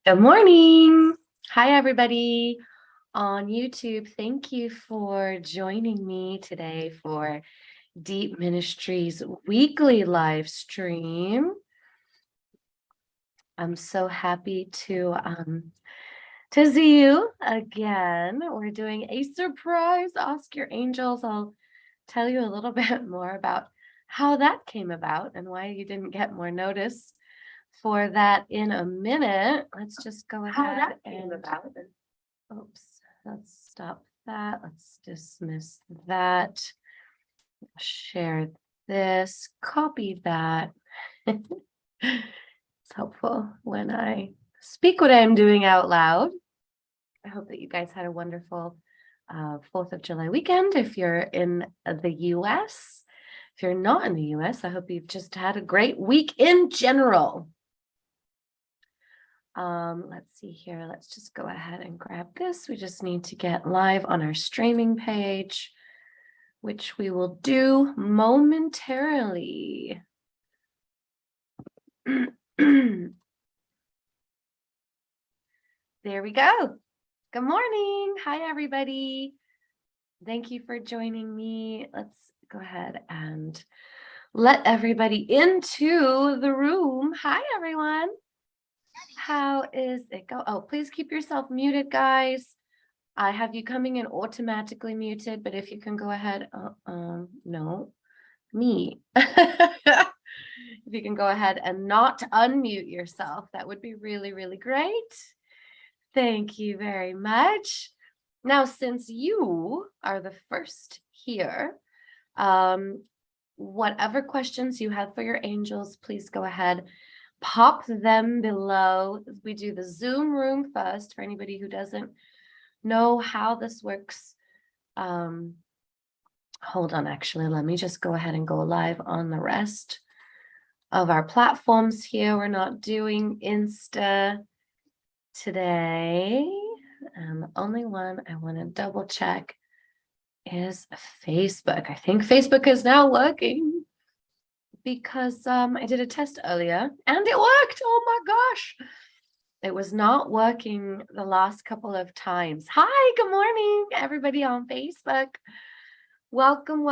Good morning. Hi, everybody on YouTube. Thank you for joining me today for Deep Ministries weekly live stream. I'm so happy to see you again. We're doing a surprise Ask Your Angels. I'll tell you a little bit more about how that came about and why you didn't get more notice for that in a minute. Let's just go ahead oops, let's stop that. Let's dismiss that. Share this, copy that. It's helpful when I speak what I'm doing out loud. I hope that you guys had a wonderful 4th of July weekend. If you're in the US, if you're not in the US, I hope you've just had a great week in general. Let's see here. Let's just go ahead and grab this. We just need to get live on our streaming page, which we will do momentarily. There we go. Good morning. Hi, everybody. Thank you for joining me. Let's go ahead and let everybody into the room. Hi, everyone. How is it go? Oh, please keep yourself muted, guys. I have you coming in automatically muted, but if you can go ahead, no, me. If you can go ahead and not unmute yourself, that would be really, really great. Thank you very much. Now, since you are the first here, whatever questions you have for your angels, please go ahead. Pop them below. We do the Zoom room first for anybody who doesn't know how this works. Hold on, actually, let me just go ahead and go live on the rest of our platforms here. We're not doing Insta today. And the only one I want to double check is Facebook. I think Facebook is now working, because I did a test earlier and it worked. Oh my gosh. It was not working the last couple of times. Hi, good morning, everybody on Facebook. Welcome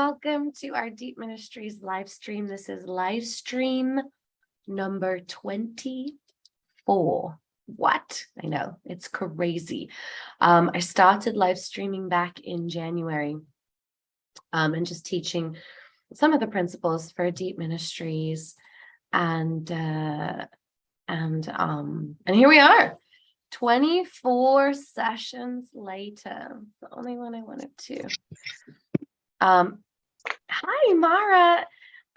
to our Deep Ministries live stream. This is live stream number 24. What? I know, it's crazy. I started live streaming back in January and just teaching some of the principles for Deep Ministries, and here we are, 24 sessions later. It's the only one I wanted to. Hi, Mara.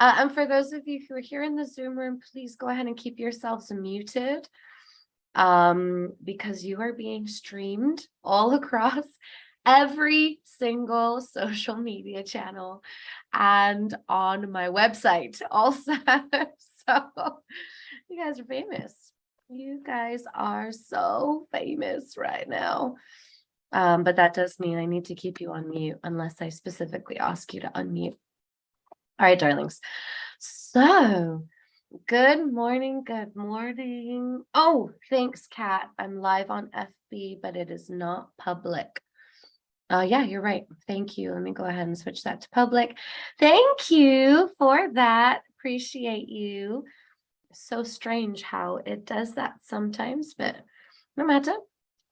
And for those of you who are here in the Zoom room, please go ahead and keep yourselves muted, because you are being streamed all across every single social media channel and on my website also. So you guys are famous. You guys are so famous right now. But that does mean I need to keep you on mute unless I specifically ask you to unmute. All right, darlings. So good morning. Good morning. Oh, thanks, Kat. I'm live on FB, but it is not public. Yeah, you're right. Thank you. Let me go ahead and switch that to public. Thank you for that. Appreciate you. So strange how it does that sometimes, but no matter.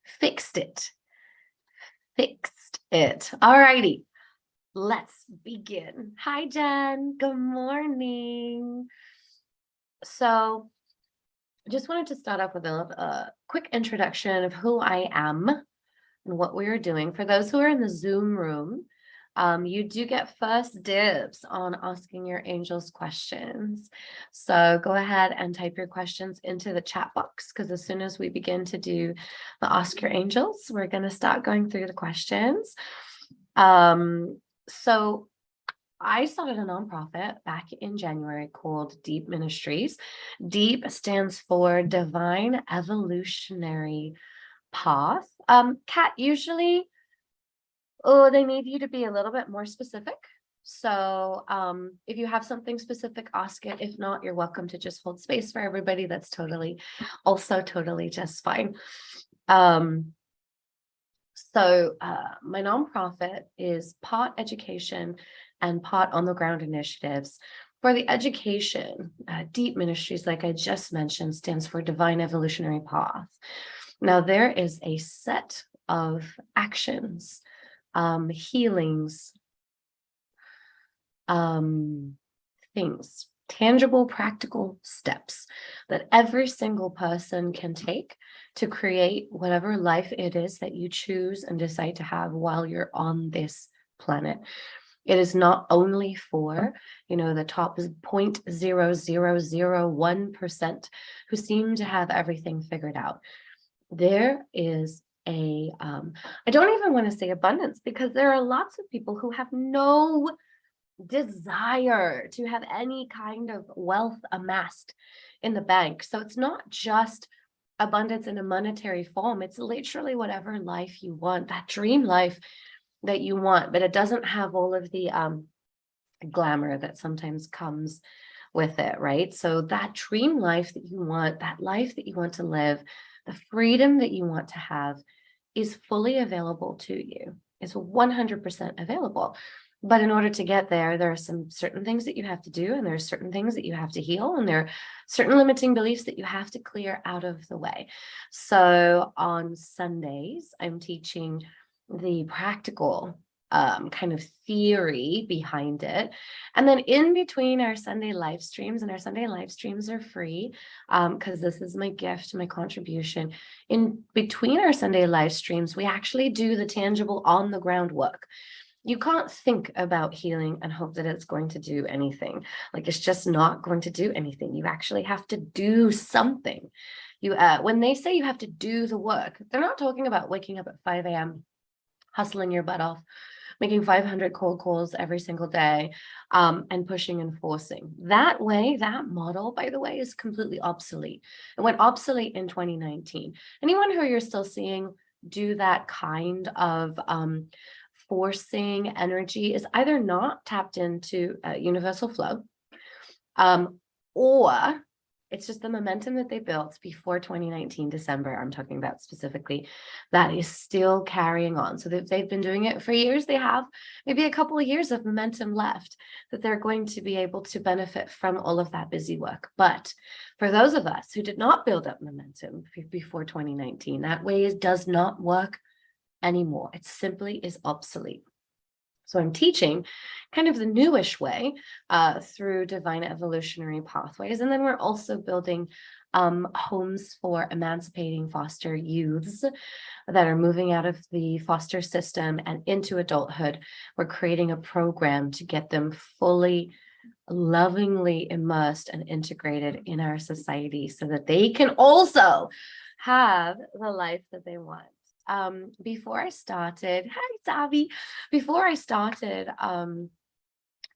Fixed it. All righty. Let's begin. Hi, Jen. Good morning. So I just wanted to start off with a quick introduction of who I am and what we are doing. For those who are in the Zoom room, you do get first dibs on asking your angels questions. So go ahead and type your questions into the chat box, because as soon as we begin to do the Ask Your Angels, we're going to start going through the questions. So I started a nonprofit back in January called Deep Ministries. Deep stands for Divine Evolutionary Path. Kat, usually, they need you to be a little bit more specific. So if you have something specific, ask it. If not, you're welcome to just hold space for everybody. That's totally just fine. So my nonprofit is part education and part on the ground initiatives. For the education, Deep Ministries, like I just mentioned, stands for Divine Evolutionary Path. Now, there is a set of actions, healings, things, tangible, practical steps that every single person can take to create whatever life it is that you choose and decide to have while you're on this planet. It is not only for, the top 0.0001% who seem to have everything figured out. There is I don't even want to say abundance, because there are lots of people who have no desire to have any kind of wealth amassed in the bank. So it's not just abundance in a monetary form. It's literally whatever life you want, that dream life that you want, but it doesn't have all of the glamour that sometimes comes with it, right? So that dream life that you want, that life that you want to live, the freedom that you want to have is fully available to you. It's 100% available. But in order to get there, there are some certain things that you have to do, and there are certain things that you have to heal, and there are certain limiting beliefs that you have to clear out of the way. So on Sundays, I'm teaching the practical kind of theory behind it. And then in between our Sunday live streams, and our Sunday live streams are free because this is my gift, my contribution. In between our Sunday live streams, we actually do the tangible on the ground work. You can't think about healing and hope that it's going to do anything. Like, it's just not going to do anything. You actually have to do something. When they say you have to do the work, they're not talking about waking up at 5 a.m., hustling your butt off, making 500 cold calls every single day, and pushing and forcing. That way, that model, by the way, is completely obsolete. It went obsolete in 2019. Anyone who you're still seeing do that kind of forcing energy is either not tapped into universal flow, or it's just the momentum that they built before 2019 December, I'm talking about specifically, that is still carrying on. So they've been doing it for years. They have maybe a couple of years of momentum left that they're going to be able to benefit from all of that busy work. But for those of us who did not build up momentum before 2019, that way does not work anymore. It simply is obsolete. So I'm teaching kind of the newish way through divine evolutionary pathways. And then we're also building homes for emancipating foster youths that are moving out of the foster system and into adulthood. We're creating a program to get them fully, lovingly immersed and integrated in our society so that they can also have the life that they want. Before I started, hi, it's Abi. Before I started kind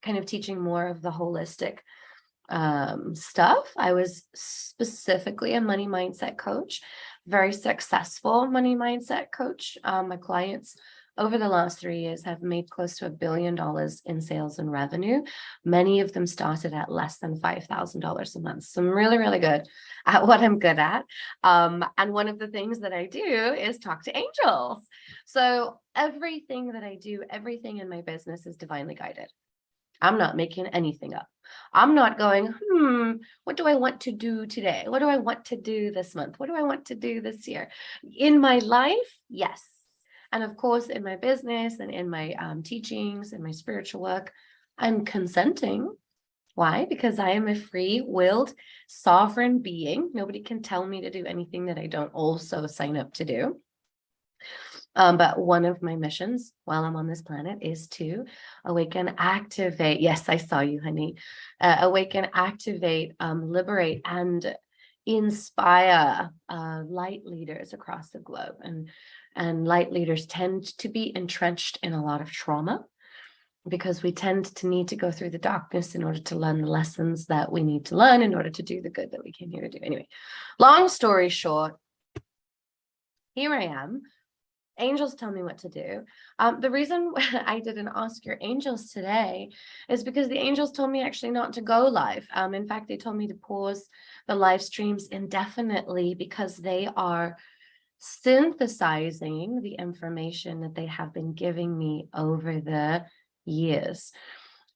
of teaching more of the holistic stuff, I was specifically a money mindset coach, very successful money mindset coach. My clients over the last 3 years have made close to $1 billion in sales and revenue. Many of them started at less than $5,000 a month. So I'm really, really good at what I'm good at. And one of the things that I do is talk to angels. So everything that I do, everything in my business is divinely guided. I'm not making anything up. I'm not going, what do I want to do today? What do I want to do this month? What do I want to do this year? In my life, yes. And of course, in my business and in my teachings and my spiritual work, I'm consenting. Why? Because I am a free-willed, sovereign being. Nobody can tell me to do anything that I don't also sign up to do. But one of my missions while I'm on this planet is to awaken, activate. Yes, I saw you, honey. Awaken, activate, liberate, and inspire light leaders across the globe. And light leaders tend to be entrenched in a lot of trauma because we tend to need to go through the darkness in order to learn the lessons that we need to learn in order to do the good that we came here to do. Anyway, long story short, here I am Angels tell me what to do. The reason I didn't ask your angels today is because the angels told me actually not to go live. In fact, they told me to pause the live streams indefinitely because they are synthesizing the information that they have been giving me over the years.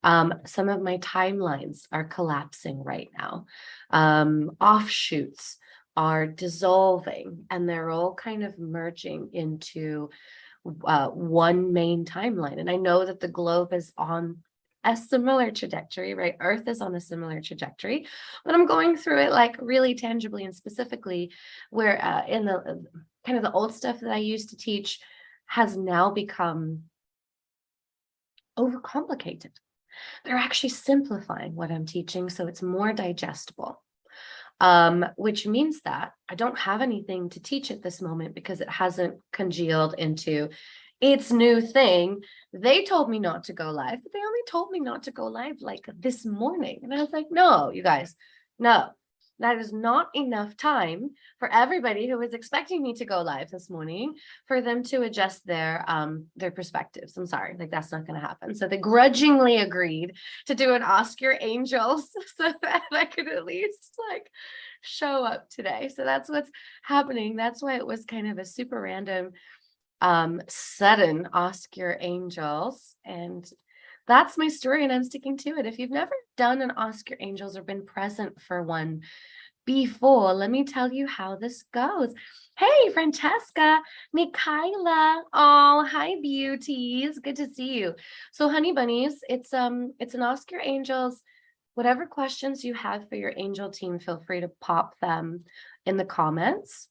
Some of my timelines are collapsing right now. Offshoots are dissolving, and they're all kind of merging into one main timeline. And I know that the globe is on a similar trajectory, right? Earth is on a similar trajectory, but I'm going through it like really tangibly and specifically, where in the kind of the old stuff that I used to teach has now become overcomplicated. They're actually simplifying what I'm teaching so it's more digestible. Which means that I don't have anything to teach at this moment because it hasn't congealed into its new thing. They told me not to go live, but they only told me not to go live like this morning. And I was like, no, you guys, no, that is not enough time for everybody who was expecting me to go live this morning for them to adjust their perspectives. I'm sorry, like that's not going to happen. So they grudgingly agreed to do an Ask Your Angels so that I could at least like show up today. So that's what's happening. That's why it was kind of a super random sudden Ask Your Angels, and that's my story and I'm sticking to it. If you've never done an Ask Your Angels or been present for one before, let me tell you how this goes. Hey, Francesca, Mikayla. Oh, hi, beauties. Good to see you. So, honey bunnies, it's an Ask Your Angels. Whatever questions you have for your angel team, feel free to pop them in the comments.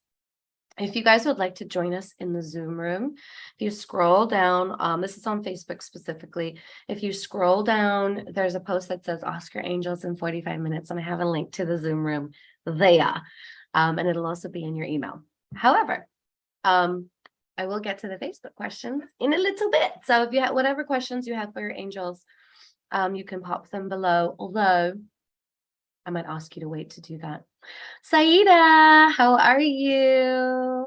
If you guys would like to join us in the Zoom room, if you scroll down, this is on Facebook specifically. If you scroll down, there's a post that says Ask Your Angels in 45 minutes, and I have a link to the Zoom room there. And it'll also be in your email. However, I will get to the Facebook questions in a little bit. So if you have whatever questions you have for your angels, you can pop them below, although I might ask you to wait to do that. Saida, how are you?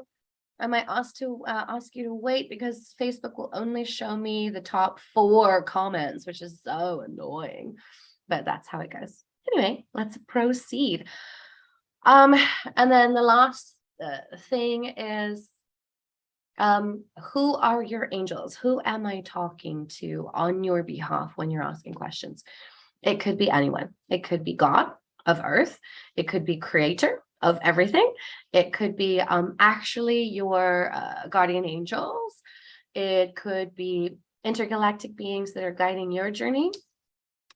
I might ask you to wait because Facebook will only show me the top 4 comments, which is so annoying, but that's how it goes. Anyway, let's proceed. And then the last thing is, who are your angels? Who am I talking to on your behalf when you're asking questions? It could be anyone. It could be God of Earth. It could be creator of everything. It could be actually your guardian angels. It could be intergalactic beings that are guiding your journey.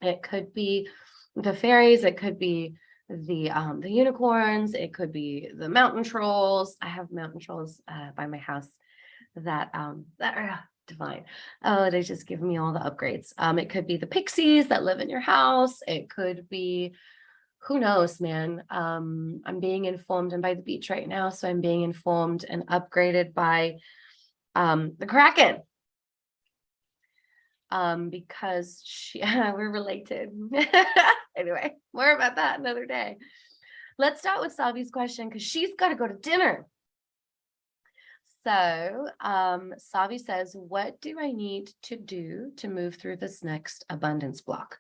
It could be the fairies. It could be the unicorns. It could be the mountain trolls. I have mountain trolls by my house that are divine. Oh, they just give me all the upgrades. It could be the pixies that live in your house. It could be, who knows, man. I'm being informed. I'm by the beach right now, so I'm being informed and upgraded by the Kraken. Because we're related. Anyway, more about that another day. Let's start with Savi's question because she's got to go to dinner. So Savi says, what do I need to do to move through this next abundance block?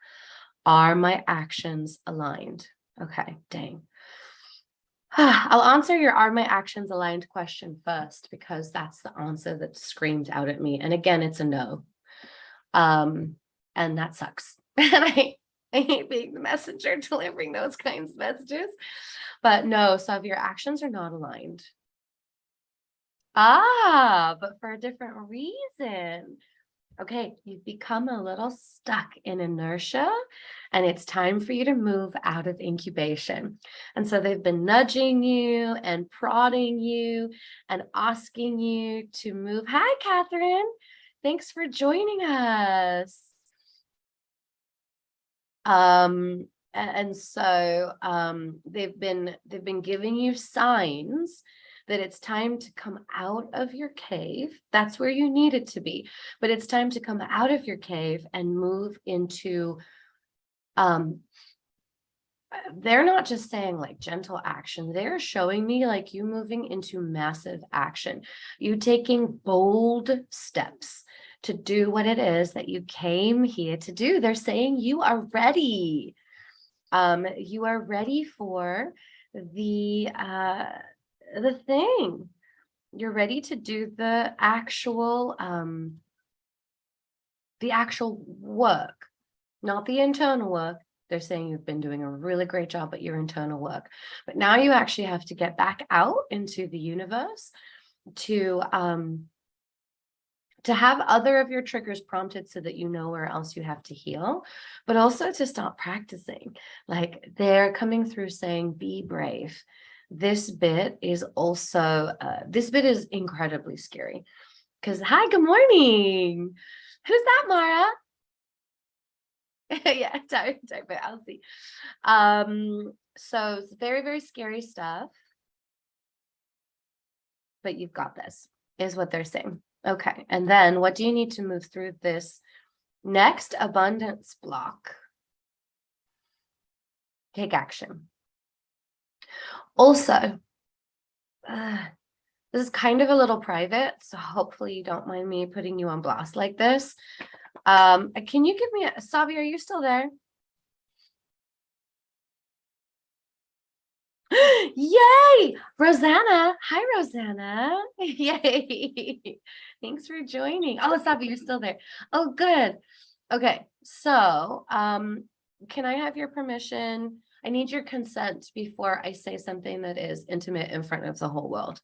Are my actions aligned? Okay, dang. I'll answer your are my actions aligned question first because that's the answer that screamed out at me. And again, it's a no. And that sucks. And I hate being the messenger delivering those kinds of messages. But no, Savi, your actions are not aligned. But for a different reason. Okay, you've become a little stuck in inertia and it's time for you to move out of incubation. And so they've been nudging you and prodding you and asking you to move. Hi, Catherine. Thanks for joining us. And so they've been giving you signs that it's time to come out of your cave. That's where you need it to be. But it's time to come out of your cave and move into they're not just saying like gentle action. They're showing me like you moving into massive action, you taking bold steps to do what it is that you came here to do. They're saying you are ready. You are ready for the thing. You're ready to do the actual work, not the internal work. They're saying you've been doing a really great job at your internal work, but now you actually have to get back out into the universe to have other of your triggers prompted so that you know where else you have to heal, but also to start practicing. Like they're coming through saying, be brave. This bit is also, this bit is incredibly scary because, hi, good morning. Who's that, Mara? Yeah, type it, I'll see. So it's very, very scary stuff, but you've got this, is what they're saying. Okay, and then what do you need to move through this next abundance block? Take action. Also, this is kind of a little private, so hopefully you don't mind me putting you on blast like this. Can you give me a, Savi, are you still there? Yay! Rosanna. Hi, Rosanna. Yay. Thanks for joining. Oh, Sabi, you're still there. Oh, good. Okay. So, can I have your permission? I need your consent before I say something that is intimate in front of the whole world.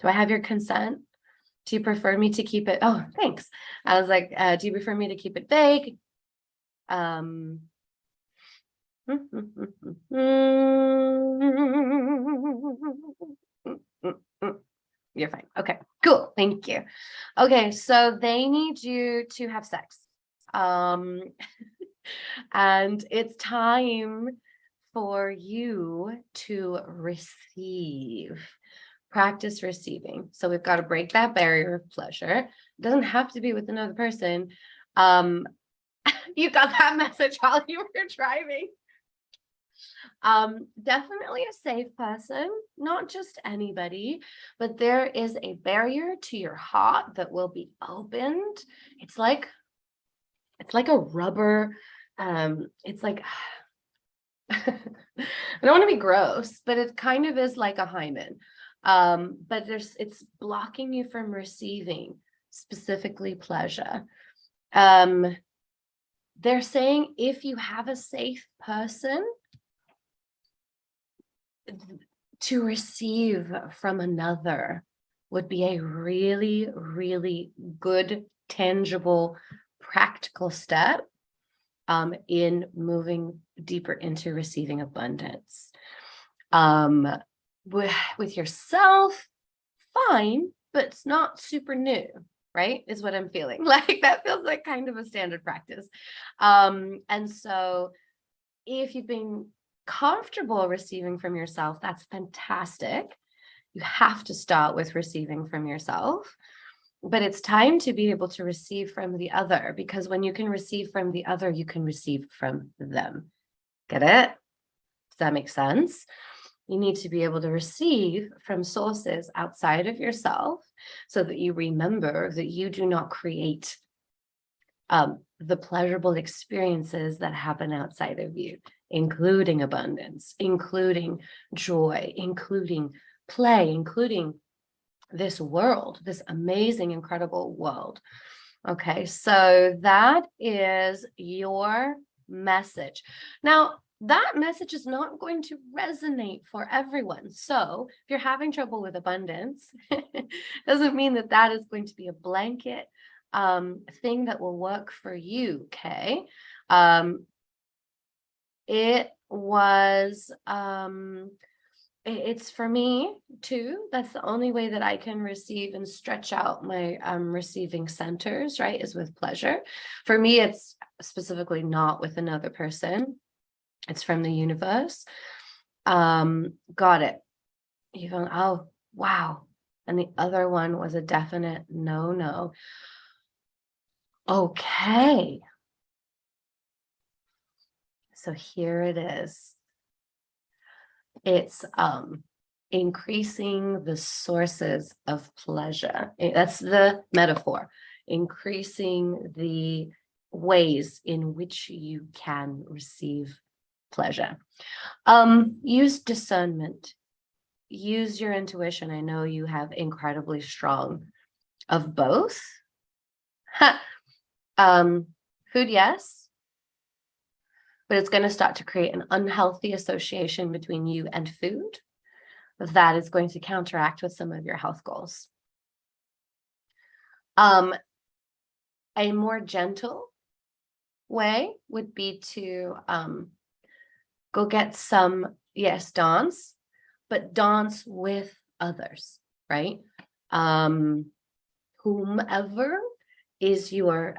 Do I have your consent? Do you prefer me to keep it? Oh, thanks. I was like, do you prefer me to keep it vague? You're fine. Okay, cool. Thank you. Okay, so they need you to have sex. And it's time for you to receive. Practice receiving. So we've got to break that barrier of pleasure. It doesn't have to be with another person. You got that message while you were driving. Definitely a safe person, not just anybody, but there is a barrier to your heart that will be opened. It's like a rubber, it's like I don't want to be gross, but it kind of is like a hymen. But it's blocking you from receiving specifically pleasure. They're saying if you have a safe person to receive from another would be a really, really good, tangible, practical step in moving deeper into receiving abundance. With yourself, fine, but it's not super new, right? Is what I'm feeling. Like that feels like kind of a standard practice. And so if you've been comfortable receiving from yourself, that's fantastic. You have to start with receiving from yourself, but it's time to be able to receive from the other, because when you can receive from the other, you can receive from them. Get it? Does that make sense? You need to be able to receive from sources outside of yourself so that you remember that you do not create the pleasurable experiences that happen outside of you, including abundance, including joy, including play, including this world, this amazing, incredible world. Okay, so that is your message. Now, that message is not going to resonate for everyone. So if you're having trouble with abundance, doesn't mean that that is going to be a blanket thing that will work for you. Okay. It was it's for me too. That's the only way that I can receive and stretch out my receiving centers, right, is with pleasure. For me, it's specifically not with another person. It's from the universe. Got it. Even, oh, wow. And the other one was a definite no. Okay. So here it is. It's increasing the sources of pleasure. That's the metaphor. Increasing the ways in which you can receive pleasure. Use discernment. Use your intuition. I know you have incredibly strong of both. Food, yes, but it's going to start to create an unhealthy association between you and food that is going to counteract with some of your health goals. A more gentle way would be to go get some, yes, dance, but dance with others, right? Whomever is your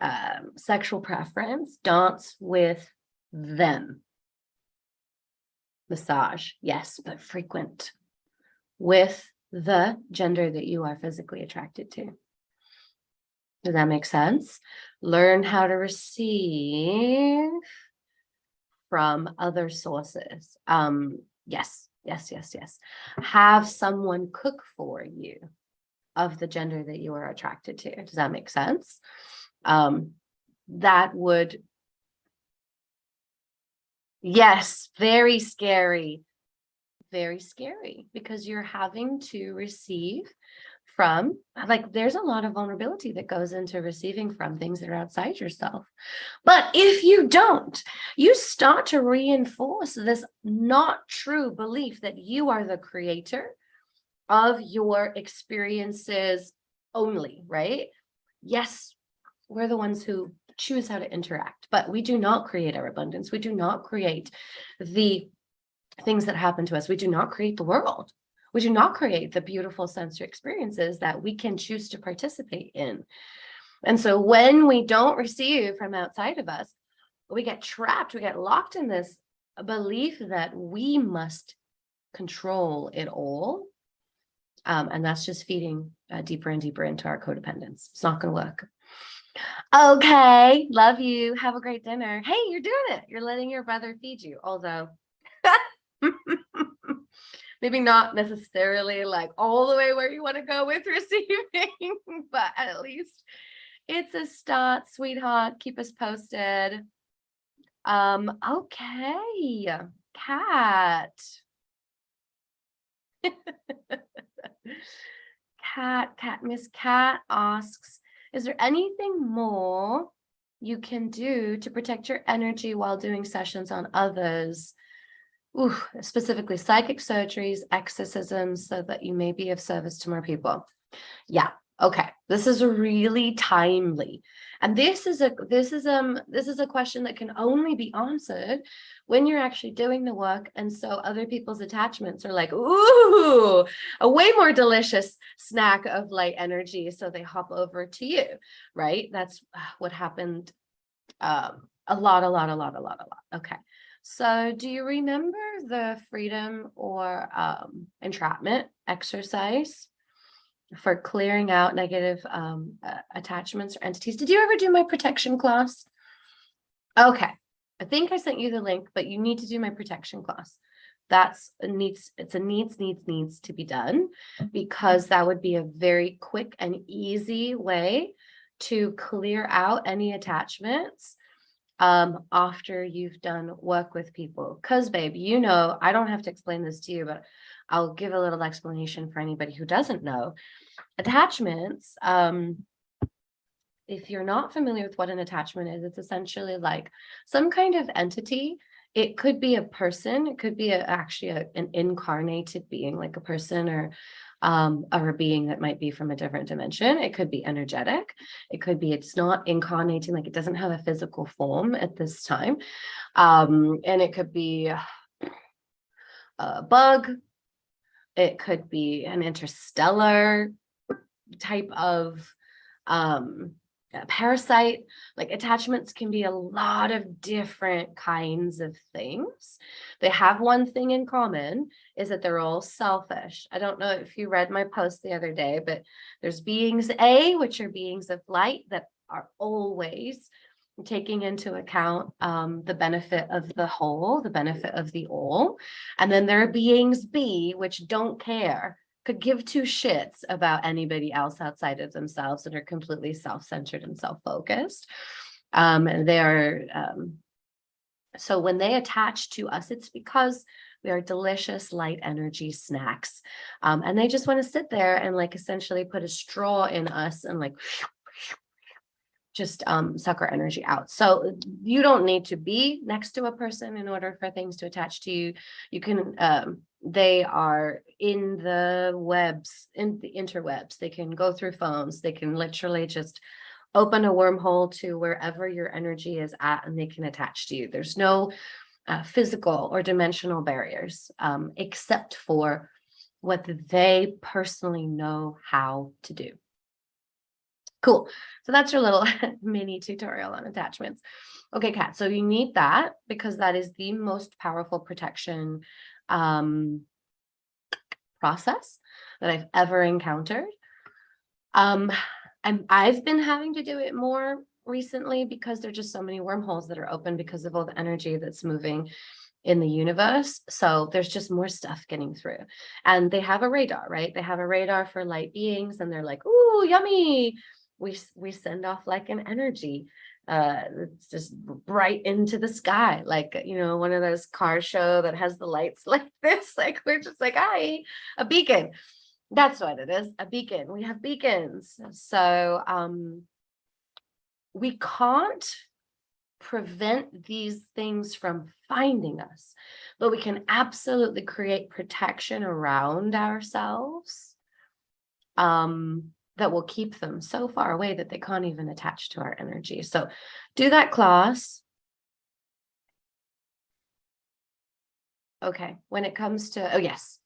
sexual preference, dance with them. Massage, yes, but frequent with the gender that you are physically attracted to. Does that make sense? Learn how to receive from other sources. Yes. Have someone cook for you of the gender that you are attracted to. Does that make sense? That would, yes, very scary, because you're having to receive from, like, there's a lot of vulnerability that goes into receiving from things that are outside yourself. But if you don't, you start to reinforce this not true belief that you are the creator of your experiences only, right? Yes, we're the ones who choose how to interact, but we do not create our abundance. We do not create the things that happen to us. We do not create the world. We do not create the beautiful sensory experiences that we can choose to participate in. And so when we don't receive from outside of us, we get trapped, we get locked in this belief that we must control it all. And that's just feeding deeper and deeper into our codependence. It's not going to work. Okay, love you. Have a great dinner. Hey, you're doing it. You're letting your brother feed you, although maybe not necessarily like all the way where you want to go with receiving, but at least it's a start, sweetheart. Keep us posted. Okay, Kat. Miss Cat asks, is there anything more you can do to protect your energy while doing sessions on others? Ooh, specifically psychic surgeries, exorcisms, so that you may be of service to more people. Yeah. Okay. This is really timely. And this is a question that can only be answered when you're actually doing the work. And so other people's attachments are like, ooh, a way more delicious snack of light energy. So they hop over to you, right? That's what happened a lot. Okay. So do you remember the freedom or entrapment exercise for clearing out negative attachments or entities? Did you ever do my protection class? Okay. I think I sent you the link, but you need to do my protection class. It's a needs to be done, because that would be a very quick and easy way to clear out any attachments after you've done work with people. Because, babe, you know, I don't have to explain this to you, but I'll give a little explanation for anybody who doesn't know. Attachments, if you're not familiar with what an attachment is, it's essentially like some kind of entity. It could be a person, it could be actually an incarnated being, like a person or a being that might be from a different dimension. It could be energetic. It could be it's not incarnating, like it doesn't have a physical form at this time. And it could be a bug. It could be an interstellar type of parasite. Like attachments can be a lot of different kinds of things. They have one thing in common, is that they're all selfish. I don't know if you read my post the other day, but there's beings A, which are beings of light that are always taking into account the benefit of the whole, the benefit of the all. And then there are beings B, which don't care, could give two shits about anybody else outside of themselves, and are completely self-centered and self-focused. So when they attach to us, it's because we are delicious light energy snacks. And they just want to sit there and like essentially put a straw in us and like just suck our energy out. So you don't need to be next to a person in order for things to attach to you. You can, they are in the webs, in the interwebs. They can go through phones. They can literally just open a wormhole to wherever your energy is at, and they can attach to you. There's no physical or dimensional barriers, except for what they personally know how to do. Cool. So that's your little mini tutorial on attachments. Okay, Kat, so you need that because that is the most powerful protection process that I've ever encountered. And I've been having to do it more recently because there are just so many wormholes that are open because of all the energy that's moving in the universe. So there's just more stuff getting through. And they have a radar, right? They have a radar for light beings, and they're like, ooh, yummy. We send off like an energy. It's just bright into the sky, like, you know, one of those car show that has the lights like this. Like, we're just like, hi, a beacon. That's what it is, a beacon. We have beacons. So we can't prevent these things from finding us, but we can absolutely create protection around ourselves that will keep them so far away that they can't even attach to our energy. So do that class. Okay, when it comes to, oh yes,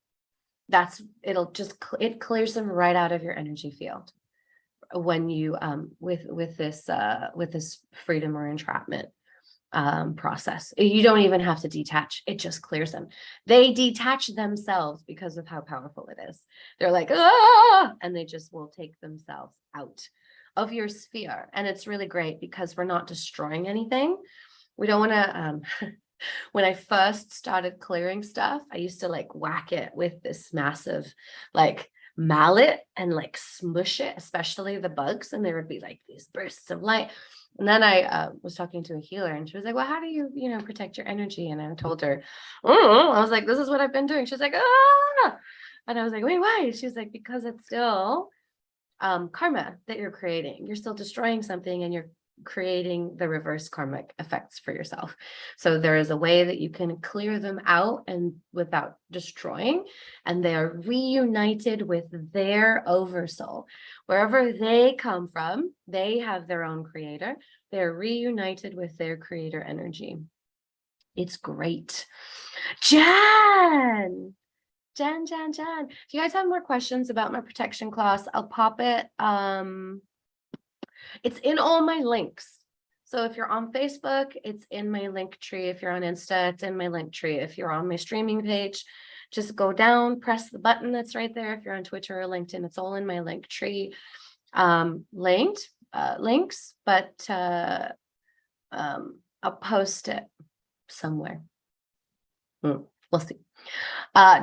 it clears them right out of your energy field when you with this freedom or entrapment process. You don't even have to detach, it just clears them. They detach themselves because of how powerful it is. They're like, ah, and they just will take themselves out of your sphere. And it's really great because we're not destroying anything. We don't want to when I first started clearing stuff, I used to like whack it with this massive like mallet and like smush it, especially the bugs, and there would be like these bursts of light. And then I was talking to a healer, and she was like, well, how do you, protect your energy? And I told her, I was like, this is what I've been doing. She's like, ah. And I was like, wait, why? She was like, because it's still karma that you're creating. You're still destroying something, and you're creating the reverse karmic effects for yourself. So there is a way that you can clear them out and without destroying, and they are reunited with their oversoul. Wherever they come from, they have their own creator. They're reunited with their creator energy. It's great. Jan. Do you guys have more questions about my protection class? I'll pop it. It's in all my links. So if you're on Facebook, it's in my link tree. If you're on Insta, it's in my link tree. If you're on my streaming page, just go down, press the button that's right there. If you're on Twitter or LinkedIn, it's all in my link tree. Links, but I'll post it somewhere. We'll see.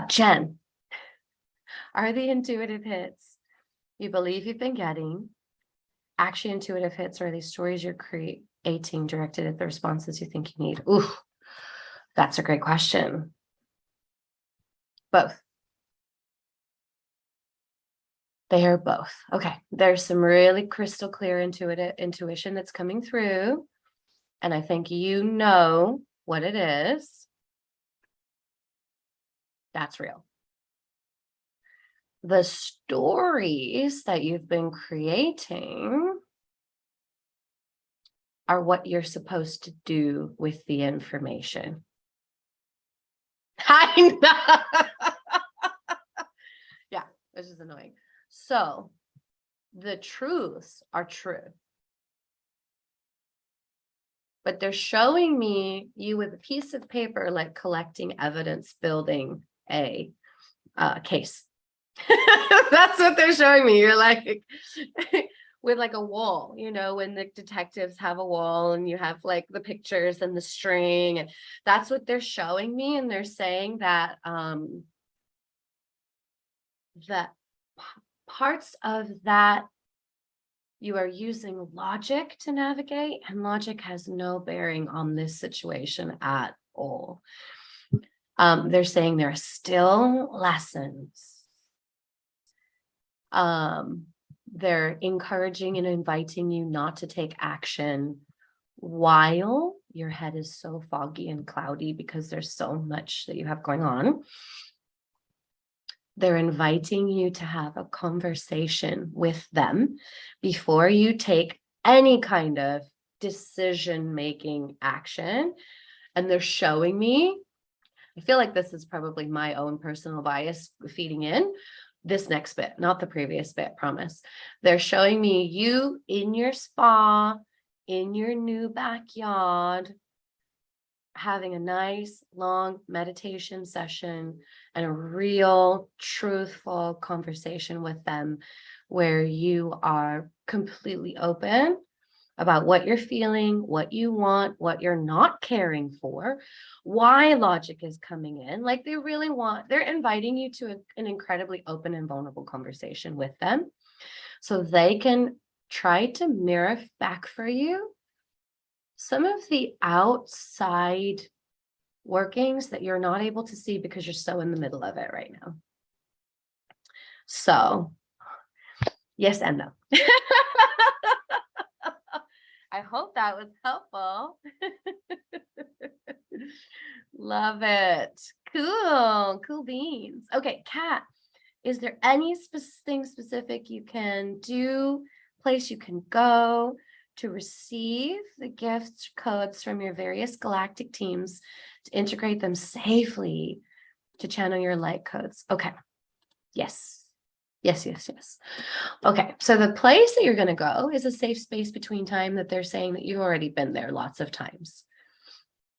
Jen, are the intuitive hits you believe you've been getting actually intuitive hits, or are these stories you're creating directed at the responses you think you need? Ooh, that's a great question. Both. They are both. Okay, there's some really crystal clear intuition that's coming through, and I think you know what it is. That's real. The stories that you've been creating are what you're supposed to do with the information. I know. Yeah, this is annoying. So the truths are true, but they're showing me you with a piece of paper, like collecting evidence, building a case. That's what they're showing me. You're like, with like a wall, when the detectives have a wall and you have like the pictures and the string, and that's what they're showing me. And they're saying that that parts of that you are using logic to navigate, and logic has no bearing on this situation at all. They're saying there are still lessons. They're encouraging and inviting you not to take action while your head is so foggy and cloudy because there's so much that you have going on. They're inviting you to have a conversation with them before you take any kind of decision-making action. And they're showing me, I feel like this is probably my own personal bias feeding in this next bit, not the previous bit, promise. They're showing me you in your spa, in your new backyard, having a nice long meditation session and a real truthful conversation with them where you are completely open about what you're feeling, what you want, what you're not caring for, why logic is coming in. Like they're inviting you to an incredibly open and vulnerable conversation with them so they can try to mirror back for you some of the outside workings that you're not able to see because you're so in the middle of it right now. So, yes and no. I hope that was helpful. Love it. Cool beans. Okay, Kat, is there anything specific you can do, place you can go to receive the gift codes from your various galactic teams to integrate them safely to channel your light codes? Okay. Yes. Okay. So the place that you're going to go is a safe space between time that they're saying that you've already been there lots of times.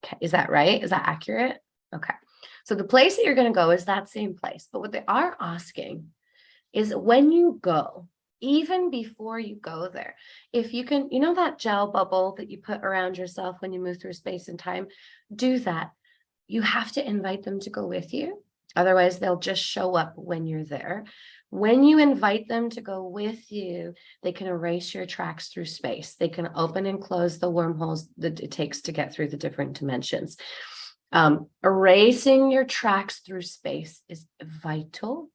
Okay. Is that right? Is that accurate? Okay. So the place that you're going to go is that same place. But what they are asking is when you go, even before you go there, if you can, that gel bubble that you put around yourself when you move through space and time, do that. You have to invite them to go with you. Otherwise, they'll just show up when you're there. When you invite them to go with you, they can erase your tracks through space. They can open and close the wormholes that it takes to get through the different dimensions. Erasing your tracks through space is vital.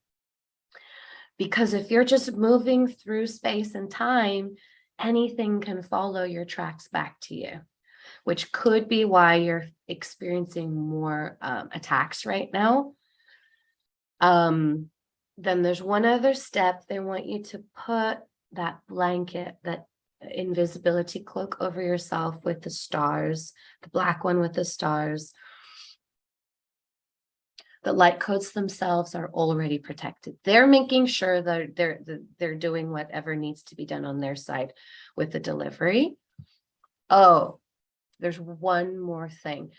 Because if you're just moving through space and time, anything can follow your tracks back to you, which could be why you're experiencing more attacks right now. Then there's one other step. They want you to put that blanket, that invisibility cloak over yourself with the stars, the black one with the stars. The light codes themselves are already protected. They're making sure that they're doing whatever needs to be done on their side with the delivery. Oh, there's one more thing.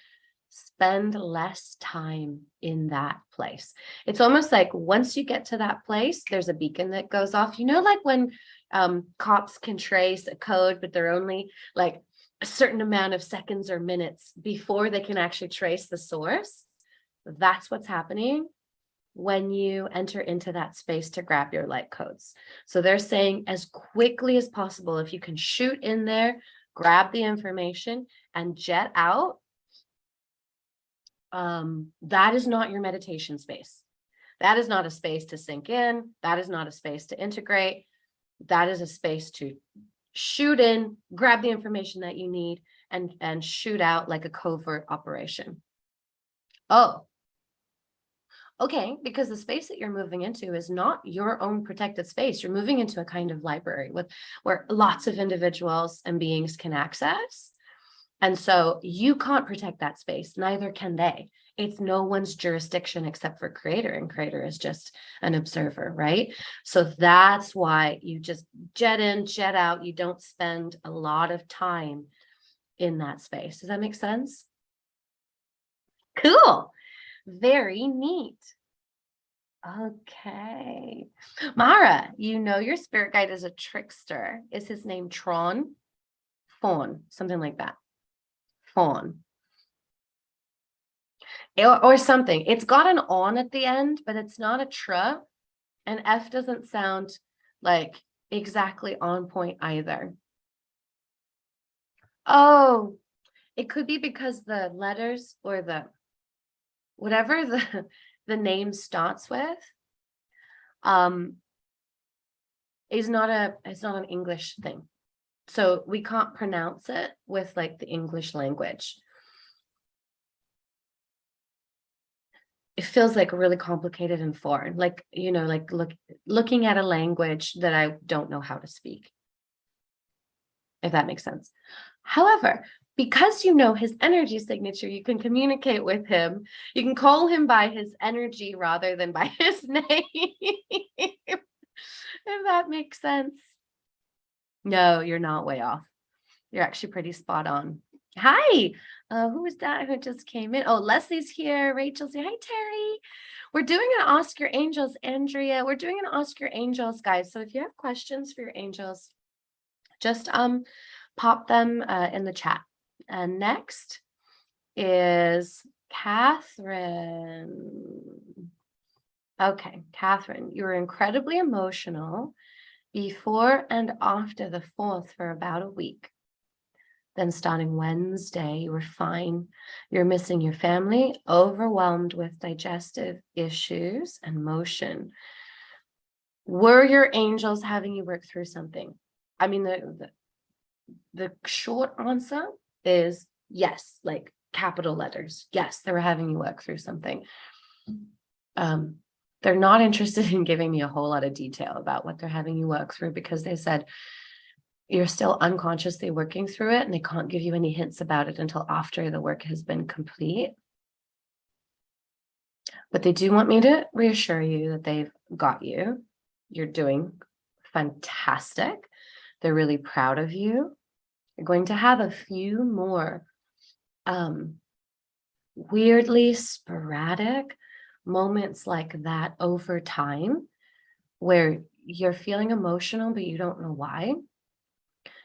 Spend less time in that place. It's almost like once you get to that place, there's a beacon that goes off. Like when cops can trace a code, but they're only like a certain amount of seconds or minutes before they can actually trace the source. That's what's happening when you enter into that space to grab your light codes. So they're saying as quickly as possible, if you can shoot in there, grab the information and jet out. That is not your meditation space. That is not a space to sink in. That is not a space to integrate. That is a space to shoot in, grab the information that you need, and shoot out like a covert operation. Oh, okay, because the space that you're moving into is not your own protected space. You're moving into a kind of library where lots of individuals and beings can access. And so you can't protect that space, neither can they. It's no one's jurisdiction except for Creator, and Creator is just an observer, right? So that's why you just jet in, jet out. You don't spend a lot of time in that space. Does that make sense? Cool. Very neat. Okay. Mara, you know your spirit guide is a trickster. Is his name Tron? Fawn, something like that. Fawn. Or something. It's got an on at the end, but it's not a tr. And F doesn't sound like exactly on point either. Oh, it could be because the letters or the whatever the name starts with is not an English thing. So we can't pronounce it with like the English language. It feels like really complicated and foreign, like, you know, like looking at a language that I don't know how to speak, if that makes sense. However, because you know his energy signature, you can communicate with him. You can call him by his energy rather than by his name, if that makes sense. No, you're not way off. You're actually pretty spot on. Hi, who was that who just came in? Oh, Leslie's here. Rachel's here. Hi, Terry. We're doing an Ask Your Angels, Andrea. We're doing an Ask Your Angels, guys. So if you have questions for your angels, just pop them in the chat. And next is Catherine. Okay, Catherine, you were incredibly emotional before and after the 4th for about a week. Then starting Wednesday, you were fine. You're missing your family, overwhelmed with digestive issues and motion. Were your angels having you work through something? I mean, the short answer is yes, like capital letters. Yes, they were having you work through something. They're not interested in giving me a whole lot of detail about what they're having you work through because they said you're still unconsciously working through it and they can't give you any hints about it until after the work has been complete. But they do want me to reassure you that they've got you. You're doing fantastic. They're really proud of you. You're going to have a few more weirdly sporadic moments like that over time where you're feeling emotional, but you don't know why.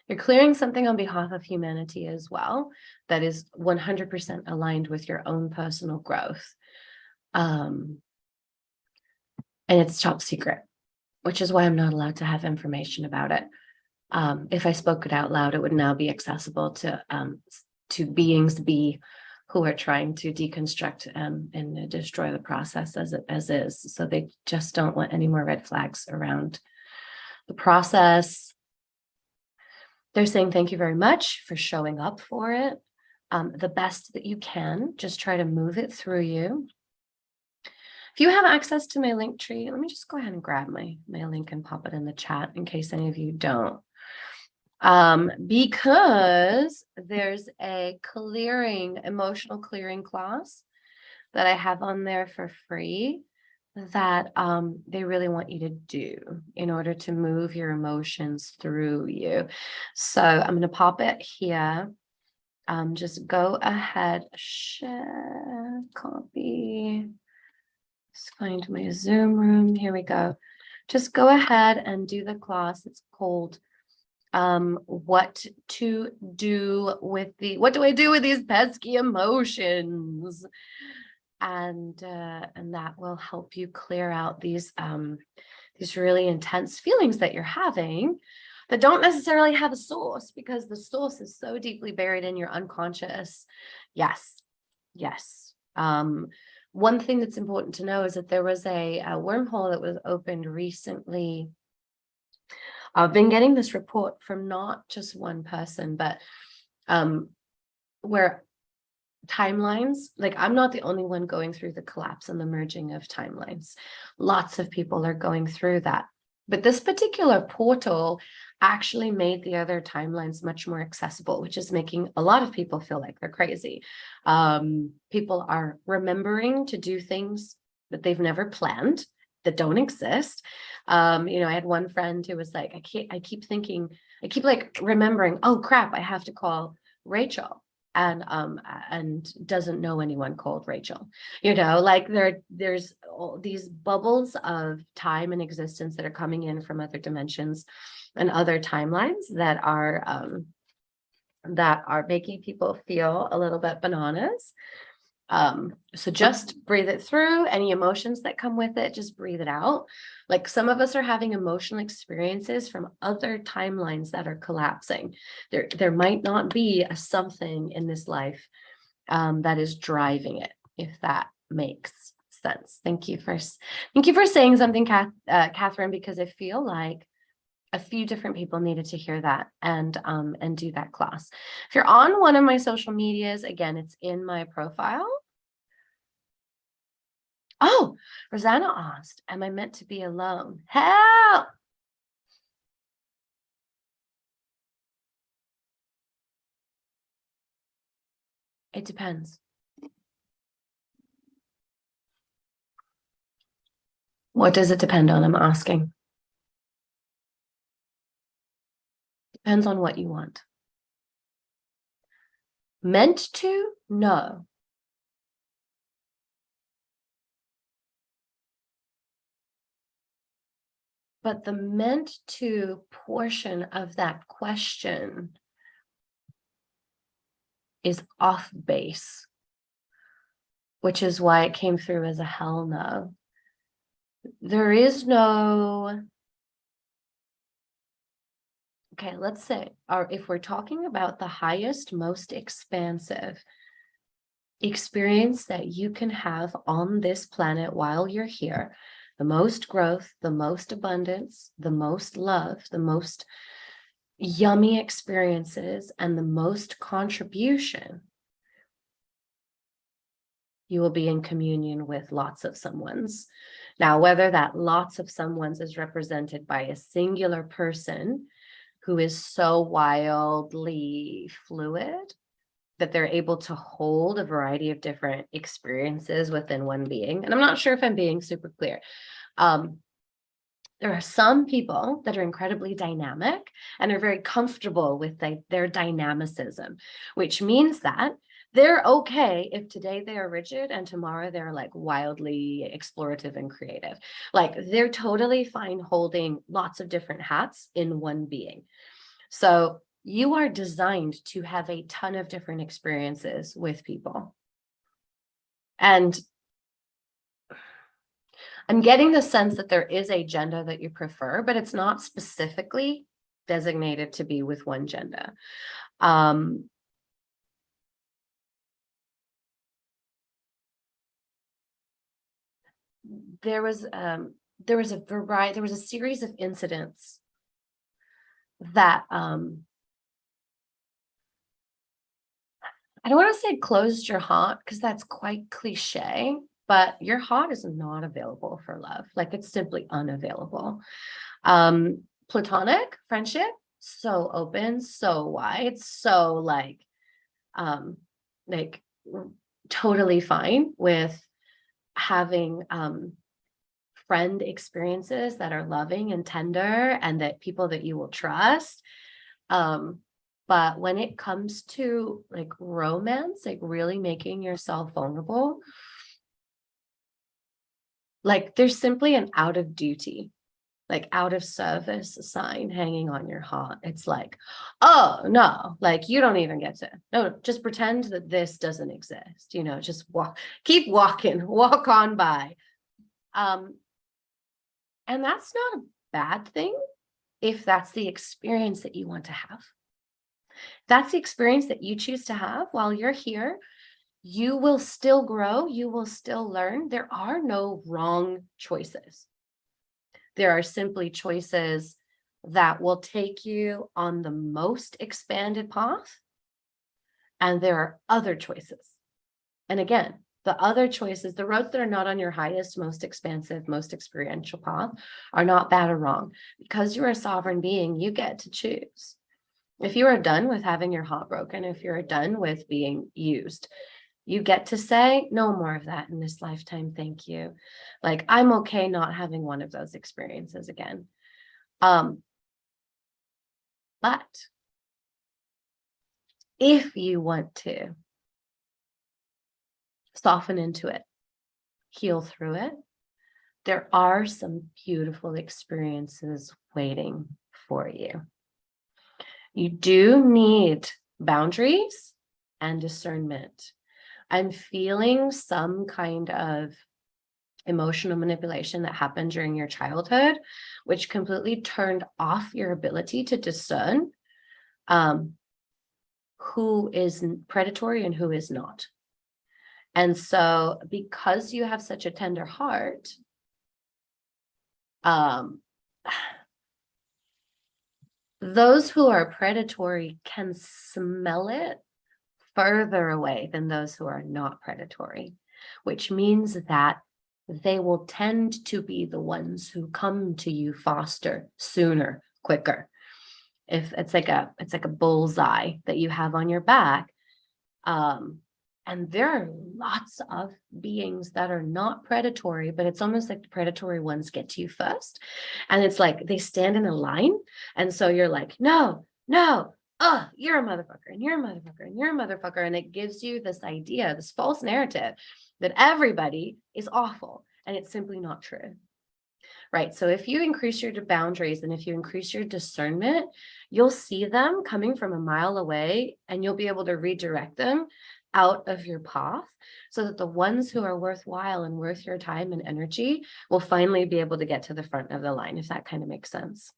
You're clearing something on behalf of humanity as well that is 100% aligned with your own personal growth. And it's top secret, which is why I'm not allowed to have information about it. If I spoke it out loud, it would now be accessible to beings B who are trying to deconstruct and destroy the process as is. So they just don't want any more red flags around the process. They're saying thank you very much for showing up for it. The best that you can, just try to move it through you. If you have access to my link tree, let me just go ahead and grab my link and pop it in the chat in case any of you don't. Because there's a emotional clearing class that I have on there for free that they really want you to do in order to move your emotions through you. So I'm going to pop it here. Just go ahead, share, copy. Let's find my Zoom room. Here we go. Just go ahead and do the class. It's called what do I do with these pesky emotions? And that will help you clear out these really intense feelings that you're having that don't necessarily have a source because the source is so deeply buried in your unconscious. Yes. One thing that's important to know is that there was a wormhole that was opened recently. I've been getting this report from not just one person, but where timelines, like I'm not the only one going through the collapse and the merging of timelines. Lots of people are going through that. But this particular portal actually made the other timelines much more accessible, which is making a lot of people feel like they're crazy. People are remembering to do things that they've never planned, that don't exist. I had one friend who was like, I keep like remembering, oh crap, I have to call Rachel. and doesn't know anyone called Rachel. You know, like there's all these bubbles of time and existence that are coming in from other dimensions and other timelines that are making people feel a little bit bananas. So just breathe it through. Any emotions that come with it, just breathe it out. Like some of us are having emotional experiences from other timelines that are collapsing. There might not be a something in this life that is driving it, if that makes sense. Thank you for saying something, Catherine, because I feel like a few different people needed to hear that and do that class. If you're on one of my social medias, again, it's in my profile. Oh, Rosanna asked, am I meant to be alone? Help! It depends. What does it depend on? I'm asking. Depends on what you want. Meant to? No. But the meant to portion of that question is off base, which is why it came through as a hell no. There is no, okay, let's say, if we're talking about the highest, most expansive experience that you can have on this planet while you're here, the most growth, the most abundance, the most love, the most yummy experiences, and the most contribution, you will be in communion with lots of someones. Now, whether that lots of someones is represented by a singular person who is so wildly fluid that they're able to hold a variety of different experiences within one being. And I'm not sure if I'm being super clear. There are some people that are incredibly dynamic and are very comfortable with their dynamicism, which means that they're okay if today they are rigid and tomorrow they're like wildly explorative and creative. Like they're totally fine holding lots of different hats in one being. So you are designed to have a ton of different experiences with people. And I'm getting the sense that there is a gender that you prefer, but it's not specifically designated to be with one gender. There was a series of incidents that I don't want to say closed your heart because that's quite cliche, but your heart is not available for love. Like it's simply unavailable. Platonic friendship, so open, so wide, so like totally fine with having friend experiences that are loving and tender and that people that you will trust. But when it comes to like romance, like really making yourself vulnerable, like there's simply an out of duty, like out of service sign hanging on your heart. It's like, oh no, like you don't even get to, no, just pretend that this doesn't exist, you know, just keep walking, walk on by. And that's not a bad thing if that's the experience that you want to have. That's the experience that you choose to have while you're here. You will still grow. You will still learn. There are no wrong choices. There are simply choices that will take you on the most expanded path. And there are other choices. And again, the other choices, the roads that are not on your highest, most expansive, most experiential path are not bad or wrong. Because you're a sovereign being, you get to choose. If you are done with having your heart broken, if you're done with being used, you get to say, no more of that in this lifetime, thank you. Like, I'm okay not having one of those experiences again. But if you want to soften into it, heal through it, there are some beautiful experiences waiting for you. You do need boundaries and discernment. I'm feeling some kind of emotional manipulation that happened during your childhood, which completely turned off your ability to discern who is predatory and who is not. And so because you have such a tender heart, those who are predatory can smell it further away than those who are not predatory, which means that they will tend to be the ones who come to you faster, sooner, quicker. If it's like a bullseye that you have on your back. And there are lots of beings that are not predatory, but it's almost like the predatory ones get to you first. And it's like they stand in a line. And so you're like, no, you're a motherfucker, and you're a motherfucker, and you're a motherfucker. And it gives you this idea, this false narrative that everybody is awful. And it's simply not true. Right. So if you increase your boundaries and if you increase your discernment, you'll see them coming from a mile away, and you'll be able to redirect them out of your path so that the ones who are worthwhile and worth your time and energy will finally be able to get to the front of the line, if that kind of makes sense.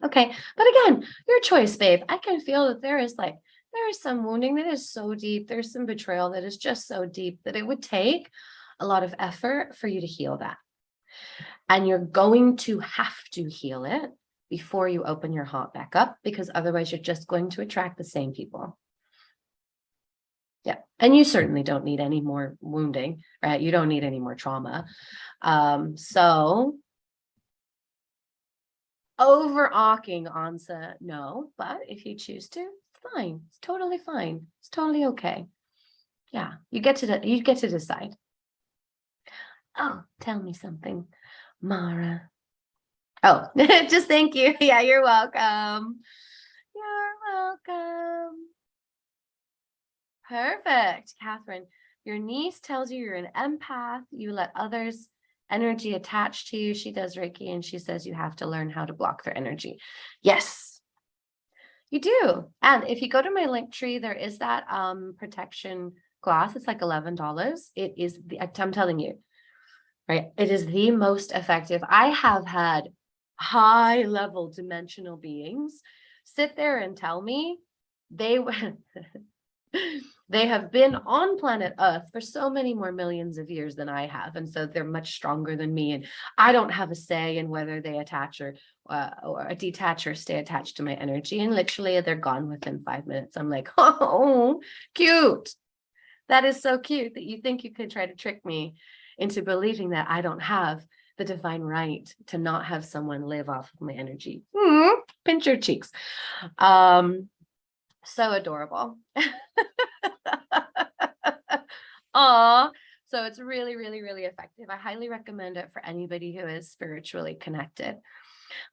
Okay. But again, your choice, babe. I can feel that there is some wounding that is so deep. There's some betrayal that is just so deep that it would take a lot of effort for you to heal that. And you're going to have to heal it before you open your heart back up, because otherwise you're just going to attract the same people. Yeah. And you certainly don't need any more wounding, right? You don't need any more trauma. So overarching answer, no, but if you choose to, it's fine. It's totally fine. It's totally okay. Yeah. You get to decide. Oh, tell me something, Mara. Oh, just thank you. Yeah, you're welcome. You're welcome. Perfect, Catherine. Your niece tells you you're an empath. You let others' energy attach to you. She does Reiki, and she says you have to learn how to block their energy. Yes, you do. And if you go to my link tree, there is that protection class. It's like $11. It is I'm telling you, right? It is the most effective. I have had high level dimensional beings sit there and tell me they have been on planet Earth for so many more millions of years than I have. And so they're much stronger than me. And I don't have a say in whether they attach or detach or stay attached to my energy. And literally they're gone within 5 minutes. I'm like, oh, cute. That is so cute that you think you could try to trick me into believing that I don't have the divine right to not have someone live off of my energy. Pinch your cheeks. So adorable. Aw. So it's really, really, really effective. I highly recommend it for anybody who is spiritually connected.